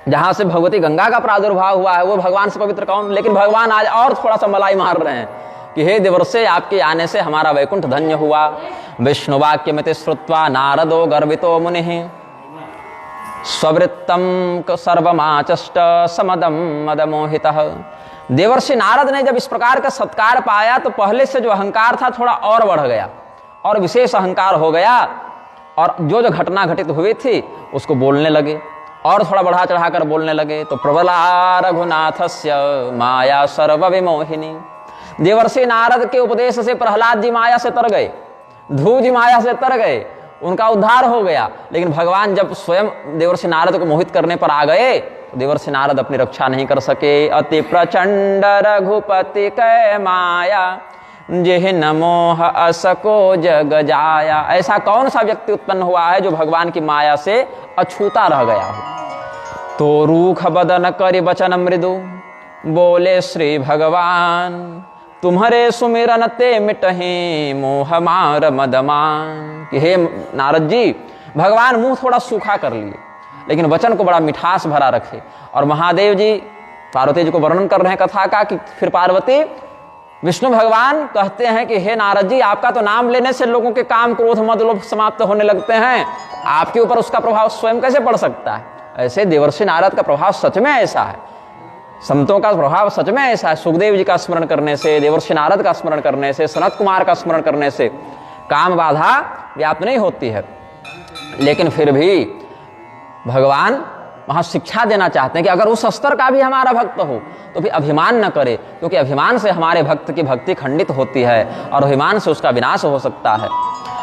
जहां से भगवती गंगा का प्रादुर्भाव हुआ है, वो भगवान से पवित्र कौन? लेकिन भगवान आज और थोड़ा सा मलाई मार रहे हैं कि हे देवर्षि, आपके आने से हमारा वैकुंठ धन्य हुआ। विष्णु वाक्य मिति श्रुत्वा नारदो गर्वितो मुनिः, स्ववृत्तम सर्वमाचष्ट समदम मदमोहितः। देवर्षि नारद ने जब इस प्रकार का सत्कार पाया तो पहले से जो अहंकार था थोड़ा और बढ़ गया, और विशेष अहंकार हो गया, और जो जो घटना घटित हुई थी उसको बोलने लगे, और थोड़ा बढ़ा चढ़ाकर बोलने लगे। तो प्रबला रघुनाथस्य माया सर्व विमोहिनी। देवर्षि नारद के उपदेश से प्रहलाद जी माया से तर गए, ध्रुव जी माया से तर गए, उनका उद्धार हो गया। लेकिन भगवान जब स्वयं देवर्षि नारद को मोहित करने पर आ गए तो देवर्षि नारद अपनी रक्षा नहीं कर सके। अति प्रचंड रघुपति कै माया, जेह नमोह असको जग जाया। ऐसा कौन सा व्यक्ति उत्पन्न हुआ है जो भगवान की माया से अछूता रह गया हो। तो रूख बदन करि बचन मृदु, बोले श्री भगवान, तुम्हारे सुमिरन ते मिटहि मोह मार मदमान। कि हे नारद जी, भगवान मुंह थोड़ा सूखा कर लिए लेकिन वचन को बड़ा मिठास भरा रखे। और महादेव जी पार्वती जी को वर्णन कर रहे हैं कथा का कि फिर पार्वती, विष्णु भगवान कहते हैं कि हे नारद जी, आपका तो नाम लेने से लोगों के काम क्रोध मद लोभ समाप्त होने लगते हैं, आपके ऊपर उसका प्रभाव स्वयं कैसे पड़ सकता है। ऐसे देवर्षि नारद का प्रभाव सच में ऐसा है, संतों का प्रभाव सच में ऐसा है। सुखदेव जी का स्मरण करने से, देवर्षि नारद का स्मरण करने से, सनत कुमार का स्मरण करने से काम बाधा व्याप्त नहीं होती है। लेकिन फिर भी भगवान वहां शिक्षा देना चाहते हैं कि अगर उस स्तर का भी हमारा भक्त हो तो भी अभिमान न करे, क्योंकि अभिमान से हमारे भक्त की भक्ति खंडित होती है और अभिमान से उसका विनाश हो सकता है।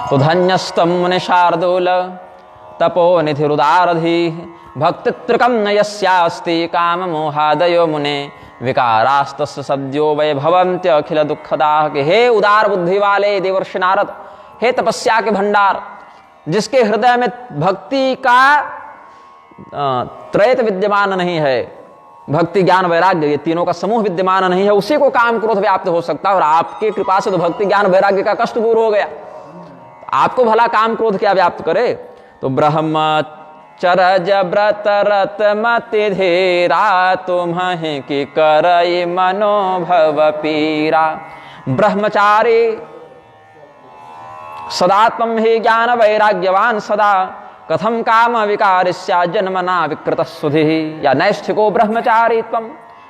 तो धन्यस्तम मुनि शार्दूल तपो निधि रुदारधि, भक्तित्रिकम नयस्यास्ति काम मोहादयो मुने, विकारास्तस्य सद्यो वैभवन्त्य अखिल दुखदाः। के हे उदार बुद्धि वाले देवर्षि नारद, हे तपस्या के भंडार, जिसके हृदय में भक्ति का त्रैत विद्यमान नहीं है, भक्ति ज्ञान वैराग्य ये तीनों का समूह विद्यमान नहीं है, उसी को काम क्रोध व्याप्त हो सकता है। और आपकी कृपा से तो भक्ति ज्ञान वैराग्य का कष्ट दूर हो गया। आपको भला काम क्रोध क्या व्याप्त करे। तो ब्रह्मचर्य व्रत रत मति धीरा, तुम्हें की करई मनोभव पीरा। ब्रह्मचारी सदा त्वं हि ज्ञान वैराग्यवान सदा, कथम काम विकारिष्या जन्मना विकृत सुधि। या नैष्ठिको ब्रह्मचारी त्वं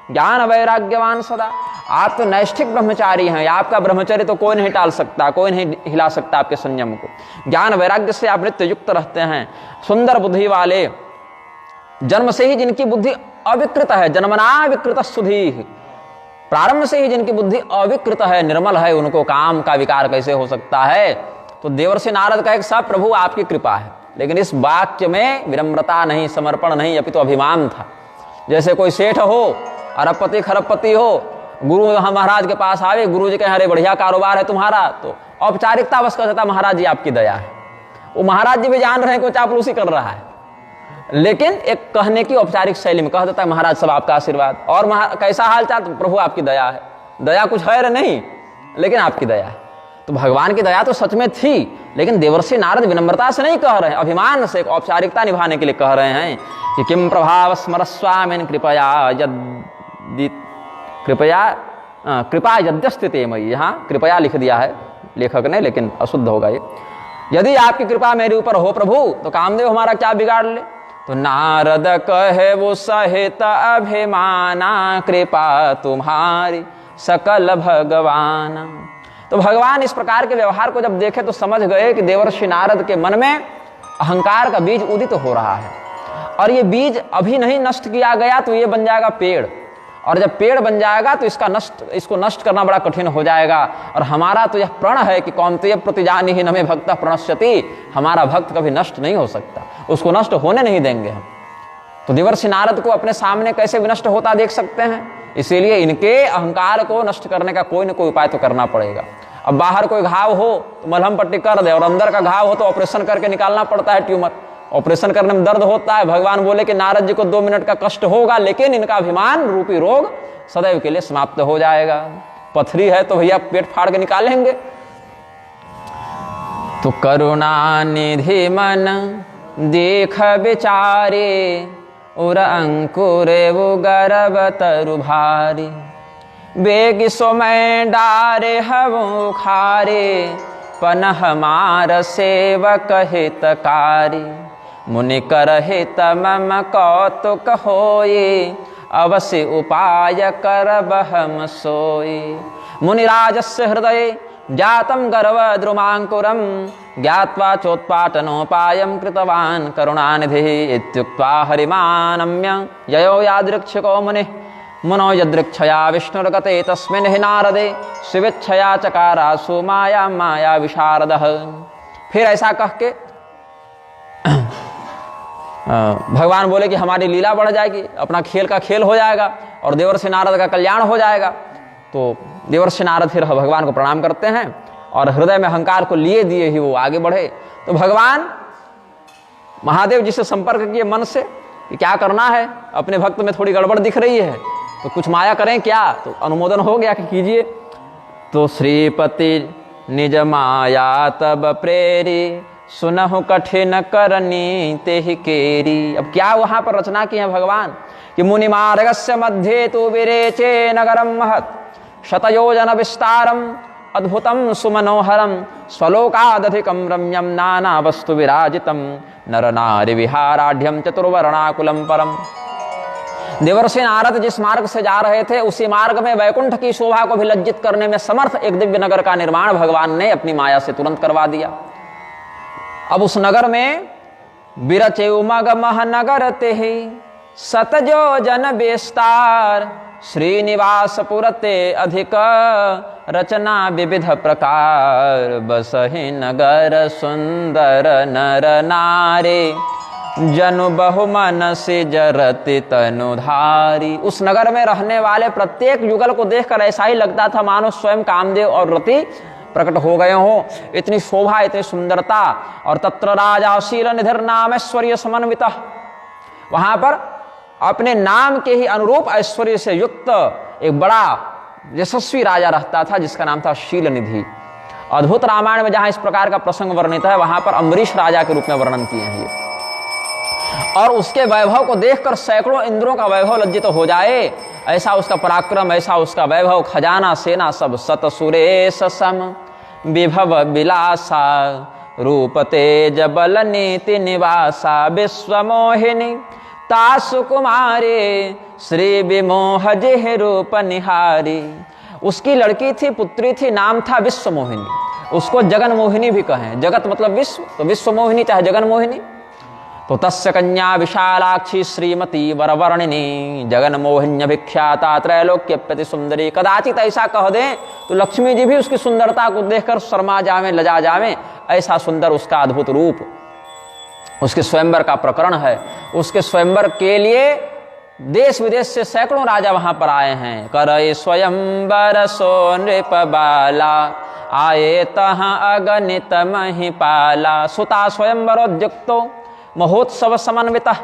ज्ञान वैराग्यवान सदा। आप तो नैष्ठिक ब्रह्मचारी हैं, आपका ब्रह्मचर्य तो कोई नहीं टाल सकता, कोई नहीं हिला सकता आपके संयम को। ज्ञान वैराग्य से आप नित्य युक्त रहते हैं, सुंदर बुद्धि वाले, जन्म से ही जिनकी बुद्धि अविकृत है, जन्मना विकृत सुधि, प्रारंभ से ही जिनकी बुद्धि अविकृत है, निर्मल है, उनको काम का विकार कैसे हो सकता है। तो देवर्षि नारद कहे सब प्रभु आपकी कृपा है, लेकिन इस वाक्य में विनम्रता नहीं, समर्पण नहीं, अपितु तो अभिमान था। जैसे कोई सेठ हो, अरबपति खरबपति हो, गुरु महाराज के पास आवे, गुरु जी कहे अरे बढ़िया कारोबार है तुम्हारा, तो औपचारिकता बस कहता महाराज जी आपकी दया है। वो महाराज जी भी जान रहे हैं कि चापलूसी कर रहा है, लेकिन एक कहने की औपचारिक शैली में कह देता है महाराज सब आपका आशीर्वाद। और कैसा हाल चाल, तो प्रभु आपकी दया है। दया कुछ है नहीं, लेकिन आपकी दया है। तो भगवान की दया तो सच में थी, लेकिन देवर्षि नारद विनम्रता से नहीं कह रहे हैं, अभिमान से, औपचारिकता निभाने के लिए कह रहे हैं कि किम प्रभाव स्मरस्वामिन कृपया यद्यस्थिते मयि। यहाँ कृपया लिख दिया है लेखक ने, लेकिन अशुद्ध होगा ये। यदि आपकी कृपा मेरे ऊपर हो प्रभु, तो कामदेव हमारा क्या बिगाड़ ले। तो नारद कहे वो सहित अभिमाना, कृपा तुम्हारी सकल भगवान। तो भगवान इस प्रकार के व्यवहार को जब देखे तो समझ गए कि देवर्षि नारद के मन में अहंकार का बीज उदित हो रहा है, और ये बीज अभी नहीं नष्ट किया गया तो ये बन जाएगा पेड़, और जब पेड़ बन जाएगा तो इसको नष्ट करना बड़ा कठिन हो जाएगा। और हमारा तो यह प्रण है कि कौन्तेय प्रतिजानिहि न मे भक्तः प्रणश्यति, हमारा भक्त कभी नष्ट नहीं हो सकता, उसको नष्ट होने नहीं देंगे हम। तो देवर्षि नारद को अपने सामने कैसे विनष्ट होता देख सकते हैं, इसीलिए इनके अहंकार को नष्ट करने का कोई न कोई उपाय तो करना पड़ेगा। अब बाहर कोई घाव हो तो मलहम पट्टी कर दे, और अंदर का घाव हो तो ऑपरेशन करके निकालना पड़ता है, ट्यूमर। ऑपरेशन करने में दर्द होता है। भगवान बोले कि नारद जी को 2 मिनट का कष्ट होगा, लेकिन इनका अभिमान रूपी रोग सदैव के लिए समाप्त हो जाएगा। पथरी है तो भैया पेट फाड़ के निकालेंगे। तो करुणा निधि मन देख विचारे, उर अंकुर वो गर्भ तरु भारी। बेग सोमय डारे हवो खारे, पन हमार सेवक हितकारी। मुनि कर हित मम कौतुक होए, अवश्य उपाय कर बहम सोए। मुनिराजस्य हृदये जातम गर्व द्रुमांकुरम, ज्ञात्वा चोत्पाटनोपायं कृतवान् करुणानिधिः। इत्युक्त्वा हरिमानम्य ययो यादृक्षको मुनिः, मुनो यदृक्षया विष्णुर्गते तस्मिन् हि नारदे, शिवेच्छया चकारासु माया माया विशारदः। फिर ऐसा कह के भगवान बोले कि हमारी लीला बढ़ जाएगी, अपना खेल का खेल हो जाएगा, और देवर्षि नारद का कल्याण हो जाएगा। तो देवर्षि नारद फिर भगवान को प्रणाम करते हैं, और हृदय में अहंकार को लिए दिए ही वो आगे बढ़े। तो भगवान महादेव जी से संपर्क किए मन से कि क्या करना है, अपने भक्त में थोड़ी गड़बड़ दिख रही है, तो कुछ माया करें क्या। तो अनुमोदन हो गया कि कीजिए। तो श्रीपति निज माया तब प्रेरी, सुनहु कठिन करनी तेहि केरी। अब क्या वहां पर रचना की है भगवान कि मुनि मार्गस्य मध्ये तु विरेचे नगरम महत्, शतयोजन विस्तारम अद्भुतम सुमनोहरम, स्वलोकादधिकम रम्यम नाना वस्तु विराजितम, नर नारी विहाराढ्यम चतुर्वर्णाकुलम परम। देवर्षि नारद जिस मार्ग से जा रहे थे, उसी मार्ग में वैकुंठ की शोभा को भी लज्जित करने में समर्थ एक दिव्य नगर का निर्माण भगवान ने अपनी माया से तुरंत करवा दिया। अब उस नगर में बिरचे उमग महानगर तेहि, सतजो जन विस्तार, श्रीनिवास पुरते अधिक रचना विविध प्रकार। बसहि नगर सुंदर नर नारे, जनु बहुमन से जरति तनुधारी। उस नगर में रहने वाले प्रत्येक युगल को देखकर ऐसा ही लगता था मानो स्वयं कामदेव और रति प्रकट हो गए हों। इतनी शोभा, इतनी सुंदरता। और तत्र राजा शील निधिर नाम ऐश्वर्य समन्वितः, वहां पर अपने नाम के ही अनुरूप ऐश्वर्य से युक्त एक बड़ा यशस्वी राजा रहता था, जिसका नाम था शील निधि। अद्भुत रामायण में जहां इस प्रकार का प्रसंग वर्णित है वहां पर अम्बरीश राजा के रूप में वर्णन किए हैं ये। और उसके वैभव को देखकर सैकड़ों इंद्रों का वैभव लज्जित हो जाए, ऐसा उसका पराक्रम, ऐसा उसका वैभव, खजाना सेना सब सत सुरेश सम विभव विलासा रूप तेज बल नीति निवासा विश्वमोहिनी तासु कुमारे श्री विमोह जिह रूप निहारी। उसकी लड़की थी, पुत्री थी, नाम था विश्व मोहिनी। उसको जगन मोहिनी भी कहें, जगत मतलब विश्व, तो विश्व मोहिनी चाहे जगन मोहिनी। तो तस्य कन्या विशालाक्षी श्रीमती वरवर्णिनी जगन मोहिन्य विख्याता त्रैलोक्य प्रति सुंदरी। कदाचित ऐसा कह दें तो लक्ष्मी जी भी उसकी सुंदरता को देखकर शर्मा जावें, लजा जावें, ऐसा सुंदर उसका अद्भुत रूप। उसके स्वयंवर का प्रकरण है। उसके स्वयंवर के लिए देश विदेश से सैकड़ों राजा वहां पर आए हैं। करय स्वयंवर सो नृप बाला आए तहां अगणित महिपाला। सुता स्वयंवरोद्युक्तो महोत्सव समन्वितः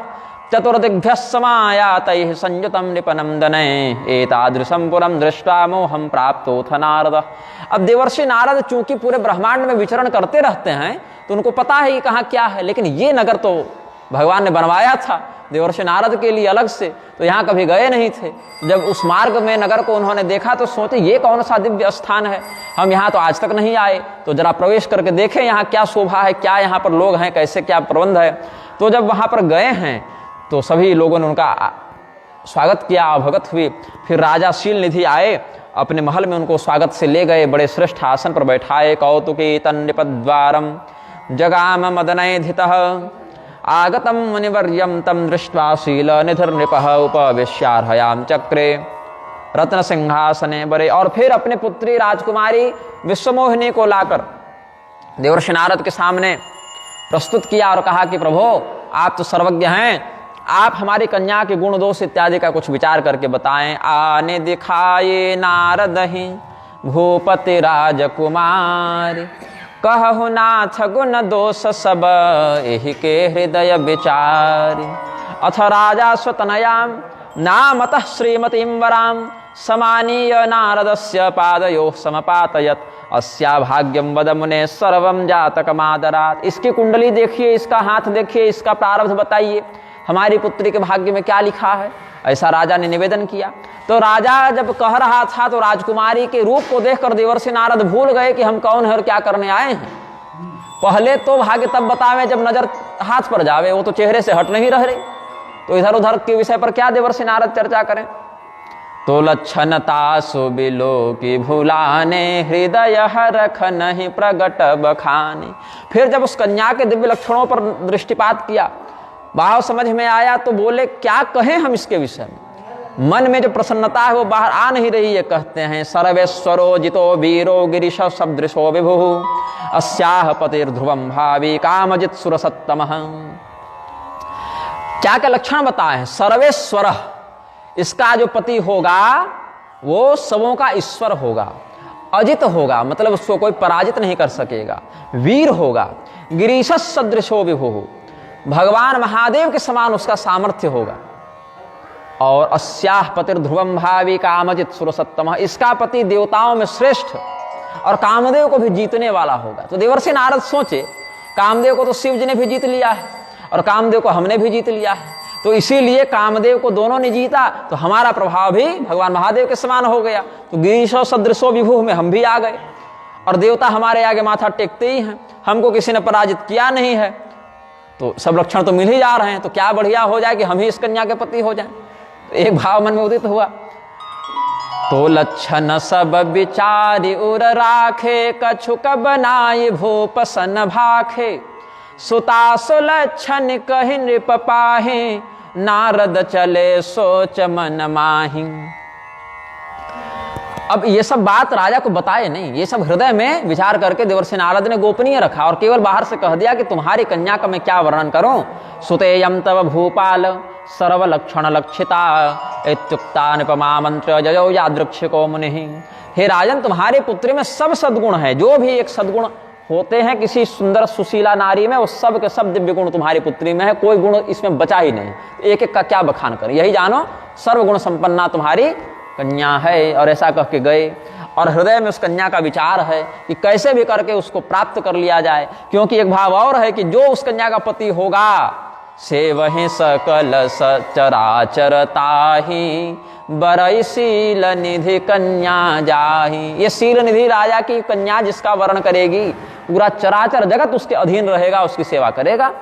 चतुर्दिग्भ्यः समायातैः संयुतं नृपनंदनैः एतादृशं पुरं दृष्ट्वा मोहं प्राप्तोऽथ नारद। अब देवर्षि नारद चूंकि पूरे ब्रह्मांड में विचरण करते रहते हैं तो उनको पता है कि कहाँ क्या है, लेकिन ये नगर तो भगवान ने बनवाया था देवर्षि नारद के लिए अलग से, तो यहाँ कभी गए नहीं थे। जब उस मार्ग में नगर को उन्होंने देखा तो सोचे ये कौन सा दिव्य स्थान है, हम यहाँ तो आज तक नहीं आए, तो जरा प्रवेश करके देखें यहाँ क्या शोभा है, क्या यहाँ पर लोग हैं, कैसे क्या प्रबंध है। तो जब वहाँ पर गए हैं तो सभी लोगों ने उनका स्वागत किया, अवगत हुए। फिर राजा शील निधि आए, अपने महल में उनको स्वागत से ले गए, बड़े श्रेष्ठ आसन पर बैठाए। कौतुकी तन्निपद्वारम जगाम मदनैधितः आगतम मुनिवर्यम तम दृष्ट्वा शील निधिर्नृपः उपविश्यार्हयाम चक्रे रत्न सिंहासने बरे। और फिर अपने पुत्री राजकुमारी विश्वमोहिनी को लाकर देवर्षि नारद के सामने प्रस्तुत किया और कहा कि प्रभो आप तो सर्वज्ञ हैं, आप हमारी कन्या के गुण दोष इत्यादि का कुछ विचार करके बताएं। आने दिखाए नारद ही भूपति राजकुमार कहु नाथ गुण दोष सब एहि के हृदय विचार। अथ राजा स्वतनयाम नामतः श्रीमतीं वराम समानीय नारदस्य पादयोः समपातयत् अस्या भाग्यम वद मुने सर्वम जातकमादरात्। इसकी कुंडली देखिए, इसका हाथ देखिए, इसका प्रारब्ध बताइए, हमारी पुत्री के भाग्य में क्या लिखा है, ऐसा राजा ने निवेदन किया। तो राजा जब कह रहा था तो राजकुमारी के रूप को देखकर देवर्षि नारद भूल गए कि हम कौन है और क्या करने आए हैं। पहले तो भाग्य तब बतावे जब नजर हाथ पर जावे, वो तो चेहरे से हट नहीं रह रही, तो इधर उधर के विषय पर क्या देवर्षि नारद चर्चा करें। तो लक्षणता सुबिलो की भुलाने हृदय रख नहीं प्रगट बखाने। फिर जब उस कन्या के दिव्य लक्षणों पर दृष्टिपात किया, भाव समझ में आया, तो बोले क्या कहें हम इसके विषय में। मन में जो प्रसन्नता है वो बाहर आ नहीं रही है। कहते हैं सर्वेश्वरो जितो वीरो गिरीश सदृशो विभु अस्याह पतिर्ध्रुवम भावी कामजित सुरसत्तमः। क्या क्या लक्षण बताए हैं। सर्वेश्वर, इसका जो पति होगा वो सबों का ईश्वर होगा, अजित होगा मतलब उसको कोई पराजित नहीं कर सकेगा, वीर होगा, गिरीश सदृशो विभु भगवान महादेव के समान उसका सामर्थ्य होगा, और अस्याह पतिर्ध्रुवम भावी कामजित सुरसत्तमः, इसका पति देवताओं में श्रेष्ठ और कामदेव को भी जीतने वाला होगा। तो देवर्षि नारद सोचे कामदेव को तो शिव जी ने भी जीत लिया है और कामदेव को हमने भी जीत लिया है, तो इसीलिए कामदेव को दोनों ने जीता तो हमारा प्रभाव भी भगवान महादेव के समान हो गया। तो गिरीशो सदृशो विभु में हम भी आ गए और देवता हमारे आगे माथा टेकते ही हैं, हमको किसी ने पराजित किया नहीं है, तो सब लक्षण तो मिल ही जा रहे हैं, तो क्या बढ़िया हो जाए कि हम ही इस कन्या के पति हो जाएं। तो एक भाव मन में उदित हुआ। तो लक्षण सब विचारी उर राखे कछुक बनाई भूप सन भाखे सुता सुलक्षण कहि नृप पाहे नारद चले सोच मन माहि। अब ये सब बात राजा को बताए नहीं, ये सब हृदय में विचार करके देवर्षि नारद ने गोपनीय रखा और केवल बाहर से कह दिया कि तुम्हारी कन्या का मैं क्या वर्णन करूं। सुतेयम तव भूपाल सर्व लक्षण लक्षिता इत्युक्ता निपमा मंत्र जयो यादृक्षिको मुनि। हे राजन, तुम्हारे पुत्री में सब सद्गुण है, जो भी एक सद्गुण होते हैं किसी सुंदर सुशीला नारी में, वो सब के सब दिव्य गुण तुम्हारी पुत्री में है, कोई गुण इसमें बचा ही नहीं। एक एक का क्या बखान कर, यही जानो सर्वगुण संपन्ना तुम्हारी कन्या है। और ऐसा कह के गए और हृदय में उस कन्या का विचार है कि कैसे भी करके उसको प्राप्त कर लिया जाए, क्योंकि एक भाव और है कि जो उस कन्या का पति होगा से वही सकल सचराचर ताहि, बरई शील निधि कन्या जाहि। ये शील निधि राजा की कन्या जिसका वर्ण करेगी, पूरा चराचर जगत उसके अधीन रहेगा, उसकी सेवा करेगा।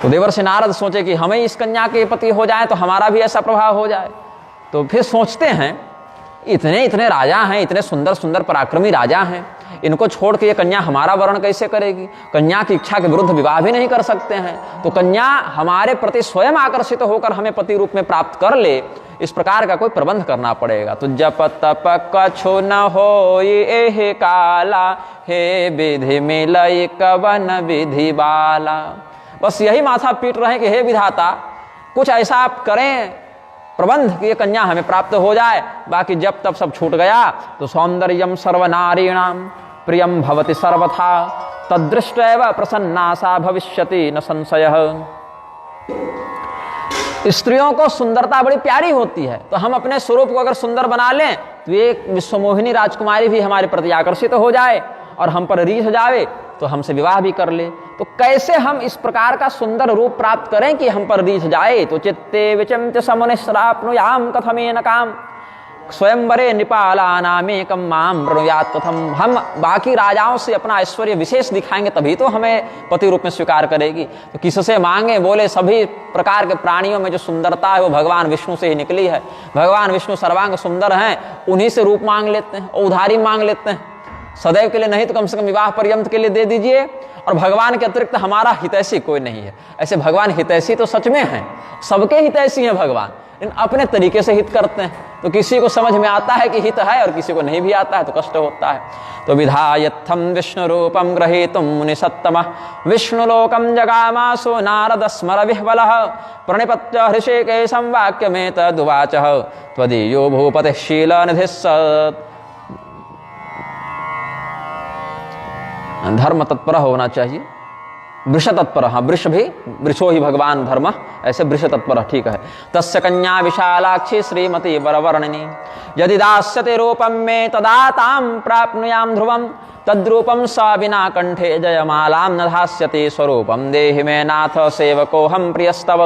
तो देवर्षि नारद सोचे कि हमें इस कन्या के पति हो जाए तो हमारा भी ऐसा प्रभाव हो जाए। तो फिर सोचते हैं इतने इतने राजा हैं, इतने सुंदर सुंदर पराक्रमी राजा हैं, इनको छोड़ के ये कन्या हमारा वर्ण कैसे करेगी? कन्या की इच्छा के विरुद्ध विवाह भी नहीं कर सकते हैं। तो कन्या हमारे प्रति स्वयं आकर्षित होकर हमें पति रूप में प्राप्त कर ले, इस प्रकार का कोई प्रबंध करना पड़ेगा। तो जप तप कछु न होई एहि काला, हे विधि मिलई कवन विधि बाला। बस यही माथा पीट रहे हैं कि हे विधाता, कुछ ऐसा आप करें प्रबंध कि ये कन्या हमें प्राप्त हो जाए। बाकी जब तब सब छूट गया। तो सौंदर्यम सर्वनारीणाम प्रियम भवति सर्वथा, तदृष्ट्वैव प्रसन्ना सा भविष्यति न संशयः। स्त्रियों को सुंदरता बड़ी प्यारी होती है, तो हम अपने स्वरूप को अगर सुंदर बना लें तो एक विश्वमोहिनी राजकुमारी भी हमारे प्रति आकर्षित हो जाए और हम पर रीझ जावे तो हमसे विवाह भी कर ले। तो कैसे हम इस प्रकार का सुंदर रूप प्राप्त करें कि हम पर रीझ जाए? तो चित्ते विचिन्त्य समुनिश्राप्नुयाम कथमेन काम, स्वयंवरे नृपालानामेकं मां प्रणुयात् कथम। हम बाकी राजाओं से अपना ऐश्वर्य विशेष दिखाएंगे तभी तो हमें पति रूप में स्वीकार करेगी। तो किससे मांगे? बोले सभी प्रकार के प्राणियों में जो सुंदरता है वो भगवान विष्णु से ही निकली है। भगवान विष्णु सर्वांग सुंदर हैं, उन्हीं से रूप मांग लेते हैं, उधारी मांग लेते हैं। सदैव के लिए नहीं तो कम से कम विवाह पर्यंत के लिए दे दीजिए। और भगवान के अतिरिक्त हमारा हितैषी कोई नहीं है। ऐसे भगवान हितैषी तो सच में हैं, सबके हितैषी हैं भगवान, इन अपने तरीके से हित करते हैं। तो किसी को समझ में आता है कि हित है और किसी को नहीं भी आता है तो कष्ट होता है। तो विधायत्थम विष्णु रूपम ग्रहीतुम मुनि सत्तमः, विष्णुलोकम जगामासो नारद स्मर विह्वलः, प्रणिपत्य हृषिकेशं वाक्यमेतदुवाचः, त्वदीयो भूपतिः शीलनिधिः। धर्म तत्पर होना चाहिए, वृष तत्पर। हाँ, वृष भी, वृषो ही भगवान धर्म, ऐसे वृष तत्पर ठीक है। तस्य कन्या विशालाक्षी श्रीमती वरवर्णिनी, यदि दास्यते रूपम में तदा तां प्राप्नुयाम ध्रुवम, तद्रूपम सा विना कंठे जयमालां न धास्यति स्वरूपम, देहि मे नाथ सेवकोऽहं प्रियस्तव,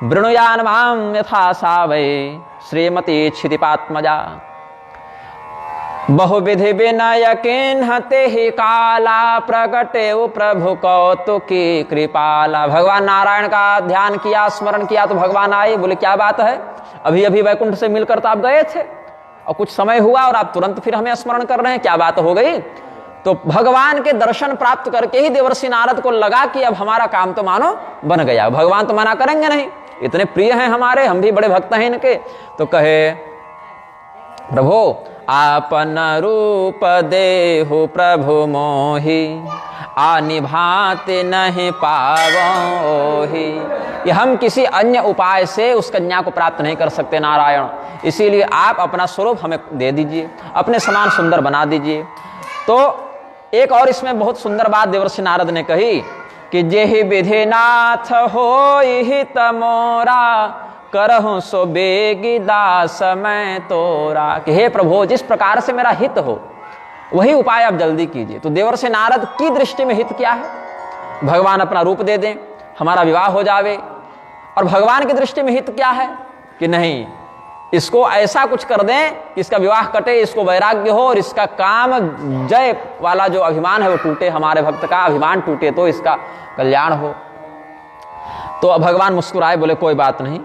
वृणुयान मां यथा सा वै श्रीमती क्षितिपात्मजा। बहुविधि विनय किन्हते ही काला, प्रगटे प्रभु कौतुकी कृपाला। भगवान नारायण का ध्यान किया, स्मरण किया तो भगवान आए। बोले क्या बात है, अभी अभी वैकुंठ से मिलकर तो आप गए थे और कुछ समय हुआ और आप तुरंत फिर हमें स्मरण कर रहे हैं, क्या बात हो गई? तो भगवान के दर्शन प्राप्त करके ही देवर्षि नारद को लगा कि अब हमारा काम तो मानो बन गया। भगवान तो मना करेंगे नहीं, इतने प्रिय हैं हमारे, हम भी बड़े भक्त हैं इनके। तो कहे प्रभु आपन रूप देहु प्रभु मोहि, आनिभाते नहीं पावोहि। ये हम किसी अन्य उपाय से उस कन्या को प्राप्त नहीं कर सकते नारायण, इसीलिए आप अपना स्वरूप हमें दे दीजिए, अपने समान सुंदर बना दीजिए। तो एक और इसमें बहुत सुंदर बात देवर्षि नारद ने कही कि जेहि विधि नाथ होई हित मोरा, करहूं सो बेगी दास मैं तोरा। कि हे प्रभु, जिस प्रकार से मेरा हित हो वही उपाय आप जल्दी कीजिए। तो देवर्षि नारद की दृष्टि में हित क्या है? भगवान अपना रूप दे दें, हमारा विवाह हो जावे। और भगवान की दृष्टि में हित क्या है कि नहीं, इसको ऐसा कुछ कर दें कि इसका विवाह कटे, इसको वैराग्य हो और इसका काम जय वाला जो अभिमान है वो टूटे, हमारे भक्त का अभिमान टूटे तो इसका कल्याण हो। तो भगवान मुस्कुराए, बोले कोई बात नहीं।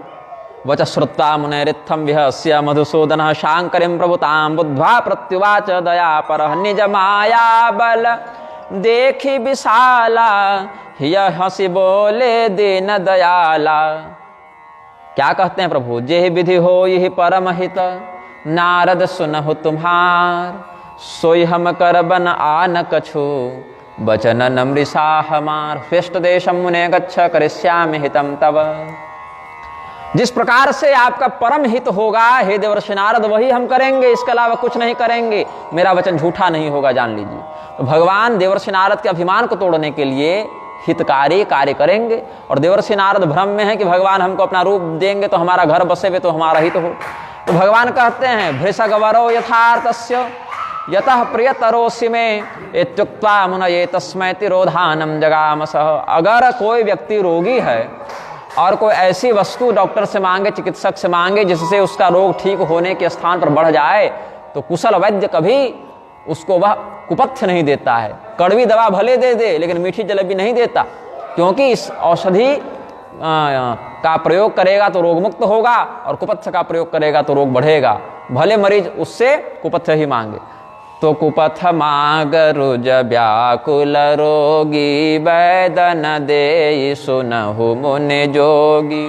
वच श्रुत्वा मुनेरित्थम विहस्य मधुसूदनः, शांकरीं प्रभुतां बुद्ध्वा प्रत्युवाच दयापरः, निज माया बल देखी विशाला, हिय हंसी बोले दीन दयाला। क्या कहते हैं प्रभु? जेहि विधि हो यही परम हित, नारद सुनहु तुम्हार, सोई हम कर बन आन कछु, बचन नमृषा हमार। श्रेष्ठ देशम मुने गच्छ करिष्यामि हितम तव। जिस प्रकार से आपका परम हित होगा हे देवर्षि नारद, वही हम करेंगे, इसके अलावा कुछ नहीं करेंगे, मेरा वचन झूठा नहीं होगा, जान लीजिए। तो भगवान देवर्षि नारद के अभिमान को तोड़ने के लिए हितकारी कार्य करेंगे। और देवर्षि नारद भ्रम में है कि भगवान हमको अपना रूप देंगे तो हमारा घर बसे हुए तो हमारा हित हो। तो भगवान कहते हैं भृषगवरो यथार्थस्य यतः प्रियतरोसि में इत्युक्त्वा मुनये तस्मै तिरोधानम जगामसः। अगर कोई व्यक्ति रोगी है और कोई ऐसी वस्तु डॉक्टर से मांगे, चिकित्सक से मांगे, जिससे उसका रोग ठीक होने के स्थान पर बढ़ जाए, तो कुशल वैद्य कभी उसको वह कुपथ्य नहीं देता है। कड़वी दवा भले दे दे लेकिन मीठी जलेबी नहीं देता, क्योंकि इस औषधि का प्रयोग करेगा तो रोग मुक्त होगा और कुपथ्य का प्रयोग करेगा तो रोग बढ़ेगा, भले मरीज उससे कुपथ्य ही मांगे। तो कुपथ माग रुज व्याकुल रोगी वैदन दे सुनहु मुनि जोगी।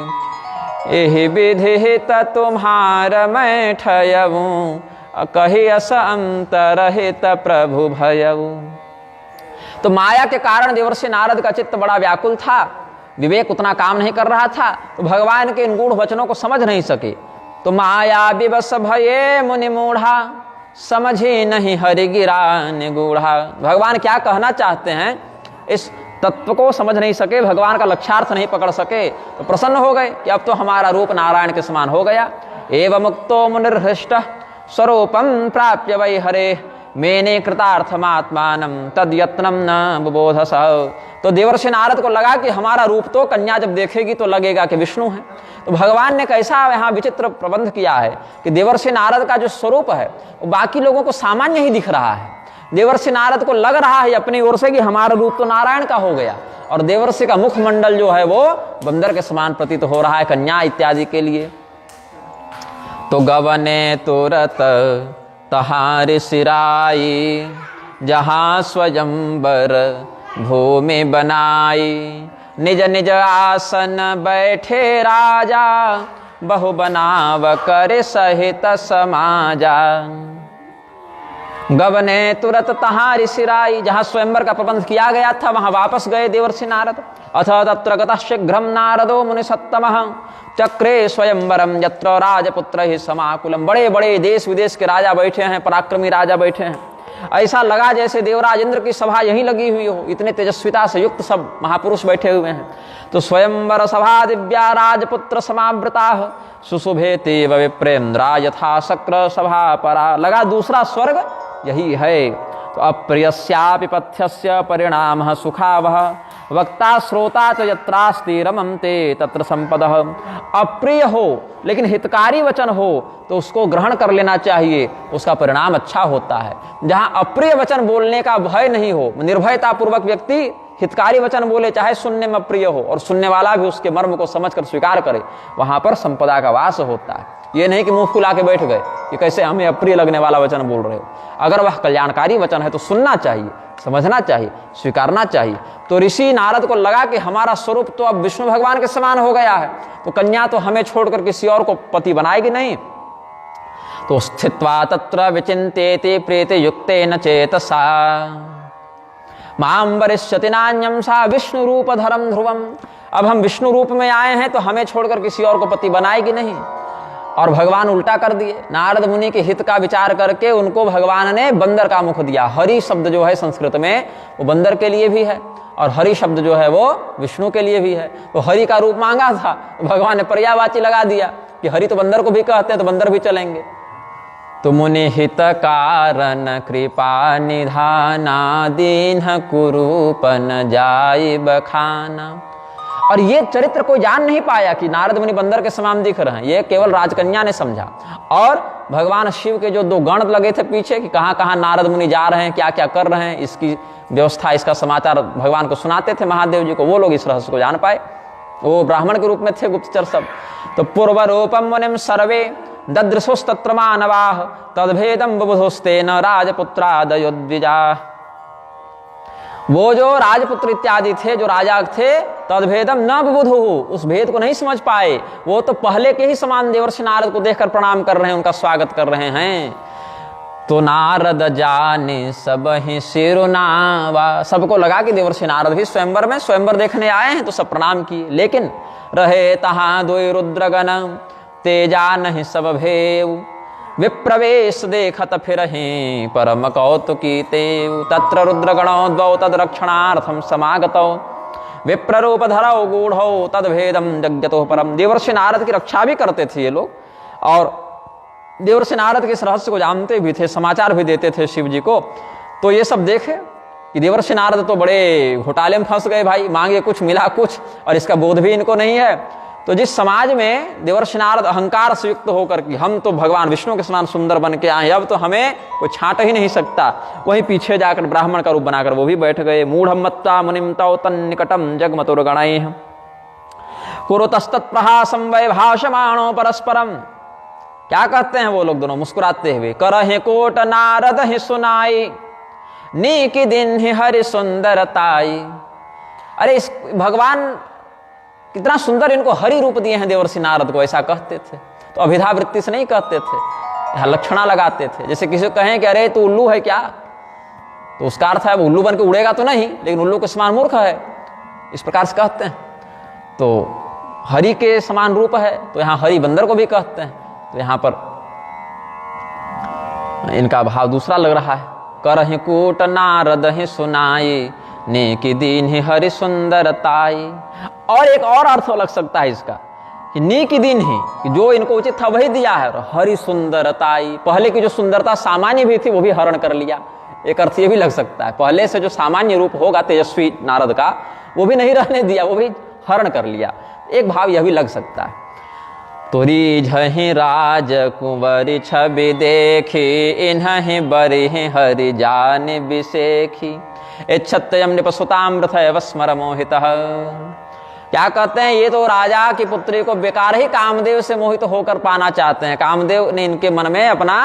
एहि विधित तुम्हार मैं ठयऊं कही अस अंतरहित प्रभु भयऊ। तो माया के कारण देवर्षि नारद का चित्त बड़ा व्याकुल था, विवेक उतना काम नहीं कर रहा था, तो भगवान के इन गूढ़ वचनों को समझ नहीं सके। तो माया विवश भये मुनि मूढ़ा समझे नहीं हरि गिरा निगूढ़ा। भगवान क्या कहना चाहते हैं इस तत्व को समझ नहीं सके, भगवान का लक्ष्यार्थ नहीं पकड़ सके, तो प्रसन्न हो गए कि अब तो हमारा रूप नारायण के समान हो गया। एवं मुक्तो मुनिर्हृष्ट स्वरूपम प्राप्य वै हरे मेने कृतार्थमात्मानम तद यत्नम न बुबोधस। तो देवर्षि नारद को लगा कि हमारा रूप तो कन्या जब देखेगी तो लगेगा कि विष्णु है। तो भगवान ने कैसा यहाँ विचित्र प्रबंध किया है कि देवर्षि नारद का जो स्वरूप है वो बाकी लोगों को सामान्य ही दिख रहा है। देवर्षि नारद को लग रहा है अपनी ओर से कि हमारा रूप तो नारायण का हो गया, और देवर्षि का मुखमंडल जो है वो बंदर के समान प्रतीत हो रहा है कन्या इत्यादि के लिए। तो गवने तुरत तहार सिराई जहाँ स्वयंवर भूमि बनाई। निज निज आसन बैठे राजा बहु बनाव कर सहित समाजा। गवने तुरत तहार सिराई, जहाँ स्वयंवर का प्रबंध किया गया था वहां वापस गए देवर्षि नारद। अथ तत्र गतः शीघ्रम नारदो मुनि सत्तमः चक्रे स्वयंवरम यत्र राजपुत्र ही समाकुलम। बड़े बड़े देश विदेश के राजा बैठे हैं, पराक्रमी राजा बैठे हैं। ऐसा लगा जैसे देवराज इंद्र की सभा यहीं लगी हुई हो, इतने तेजस्विता से युक्त सब महापुरुष बैठे हुए हैं। तो स्वयंवर सभा दिव्या राजपुत्र समावृता सुशुभेते विप्रेन्द्रा यथा शक्र सभा परा। लगा दूसरा स्वर्ग यही है। तो अप्रियस्यापि पथ्यस्य परिणामः सुखावह वक्ता श्रोता च यत्रास्ति रमन्ते तत्र संपदः। अप्रिय हो लेकिन हितकारी वचन हो तो उसको ग्रहण कर लेना चाहिए, उसका परिणाम अच्छा होता है। जहाँ अप्रिय वचन बोलने का भय नहीं हो, निर्भयता पूर्वक व्यक्ति हितकारी वचन बोले, चाहे सुनने में अप्रिय हो और सुनने वाला भी उसके मर्म को समझकर स्वीकार करे, वहां पर संपदा का वास होता है। ये नहीं कि मुंह फुला के बैठ गए कि कैसे हमें अप्रिय लगने वाला वचन बोल रहे हो। अगर वह कल्याणकारी वचन है तो सुनना चाहिए, समझना चाहिए, स्वीकारना चाहिए। तो ऋषि नारद को लगा कि हमारा स्वरूप तो अब विष्णु भगवान के समान हो गया है, तो कन्या तो हमें छोड़कर किसी और को पति बनाएगी नहीं। तो स्थित्वा तत्र विचिन्तेति प्रेते युक्तेन चेतसा मां वरिष्यति नान्यं सा विष्णु रूप धरम ध्रुवम। अब हम विष्णु रूप में आए हैं तो हमें छोड़कर किसी और को पति बनाएगी नहीं। और भगवान उल्टा कर दिए, नारद मुनि के हित का विचार करके उनको भगवान ने बंदर का मुख दिया। हरि शब्द जो है संस्कृत में वो बंदर के लिए भी है और हरि शब्द जो है वो विष्णु के लिए भी है। तो हरि का रूप मांगा था तो भगवान ने पर्यायवाची लगा दिया कि हरि तो बंदर को भी कहते हैं तो बंदर भी चलेंगे। तो मुनि हित कारण कृपा निधाना दीन कुरूपन जाय बखाना। और ये चरित्र कोई जान नहीं पाया कि नारद मुनि बंदर के समान दिख रहे हैं, ये केवल राजकन्या ने समझा। और भगवान शिव के जो दो गण लगे थे पीछे कि कहाँ कहाँ नारद मुनि जा रहे हैं, क्या क्या कर रहे हैं, इसकी व्यवस्था, इसका समाचार भगवान को सुनाते थे महादेव जी को, वो लोग इस रहस्य को जान पाए। वो ब्राह्मण के रूप में थे गुप्तचर सब। तो पूर्व रूपम मुनिम सर्वे ददृशुस्तत्र मानवाः तद्भेदम बुबुधुस्तेन राजपुत्रादयोद्विजा। वो जो राजपुत्र इत्यादि थे, जो राजा थे, तद्भेदम न बुबुधु, उस भेद को नहीं समझ पाए। वो तो पहले के ही समान देवर्षि नारद को देखकर प्रणाम कर रहे हैं, उनका स्वागत कर रहे हैं। तो नारद जाने सब ही सिरुनावा। सबको लगा कि देवर्षि नारद भी स्वयंवर में स्वयंवर देखने आए हैं, तो सब प्रणाम किए। लेकिन रहे तहां द्वै रुद्रगण तेजा नहीं सब भेव विप्रवेश देखत फिरहि परम कौतुकी तेव। तत्र रुद्रगणो द्वौ तद रक्षणार्थम समागतौ विप्ररूप धरौ गूढ़ौ तद भेदम जग्यतो परम। देवर्षि नारद की रक्षा भी करते थे ये लोग, और देवर्षि नारद के इस रहस्य को जानते भी थे, समाचार भी देते थे शिव जी को। तो ये सब देखे कि देवर्षि नारद तो बड़े घोटाले में फंस गए भाई, मांगे कुछ मिला कुछ, और इसका बोध भी इनको नहीं है। तो जिस समाज में देवर्षि नारद अहंकार से युक्त होकर कि हम तो भगवान विष्णु के समान सुंदर बन के आए, अब तो हमें कोई छांट ही नहीं सकता, वहीं पीछे जाकर ब्राह्मण का रूप बनाकर वो भी बैठ गए। मूढ़मत्ता मुनिम तौ तन्निकटम जगमतुर्गणैः कुरुतस्तत्प्रहासं वै भाषमाणो परस्परम। क्या कहते हैं वो लोग दोनों मुस्कुराते हुए, करहि कोट नारद ही सुनाई, नीक दिन ही हरि सुंदरताई। अरे इस भगवान कितना सुंदर इनको हरि रूप दिए हैं देवर्षि नारद को, ऐसा कहते थे। तो अभिधा वृत्ति से नहीं कहते थे, यहाँ लक्षणा लगाते थे। जैसे किसी को कहें कि अरे तू उल्लू है क्या, तो उसका अर्थ है वो उल्लू बन के उड़ेगा तो नहीं, लेकिन उल्लू के समान मूर्ख है, इस प्रकार से कहते हैं। तो हरि के समान रूप है, तो यहाँ हरि बंदर को भी कहते हैं। तो यहाँ पर इनका भाव दूसरा लग रहा है, करहि कूट नारद ही सुनाई, नेकी दीन ही हरि सुंदरताई। और एक और अर्थ लग सकता है इसका कि नेकी दीन ही, कि जो इनको उचित था वही दिया है, और हरि सुंदरताई, पहले की जो सुंदरता सामान्य भी थी वो भी हरण कर लिया। एक अर्थ ये भी लग सकता है, पहले से जो सामान्य रूप होगा तेजस्वी नारद का वो भी नहीं रहने दिया, वो भी हरण कर लिया। एक भाव यह भी लग सकता है। तोरी झहि राज कुंवरी छवि देखी, इन्हि बरि हरि जान बिसेखी, इच्छत्यम निपसुतामृत स्मर मोहितः। क्या कहते हैं, ये तो राजा की पुत्री को बेकार ही कामदेव से मोहित होकर पाना चाहते हैं। कामदेव ने इनके मन में अपना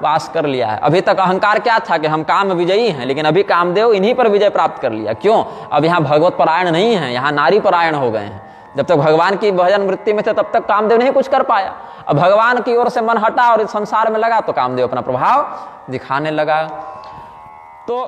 वास कर लिया है। अभी तक अहंकार क्या था कि हम काम विजयी हैं, लेकिन अभी कामदेव इन्हीं पर विजय प्राप्त कर लिया। क्यों? अब यहाँ भगवत परायण नहीं है, यहाँ नारी परायण हो गए हैं। जब तक भगवान की भजन वृत्ति में थे तब तक कामदेव नहीं कुछ कर पाया। अब भगवान की ओर से मन हटा और इस संसार में लगा तो कामदेव अपना प्रभाव दिखाने लगा। तो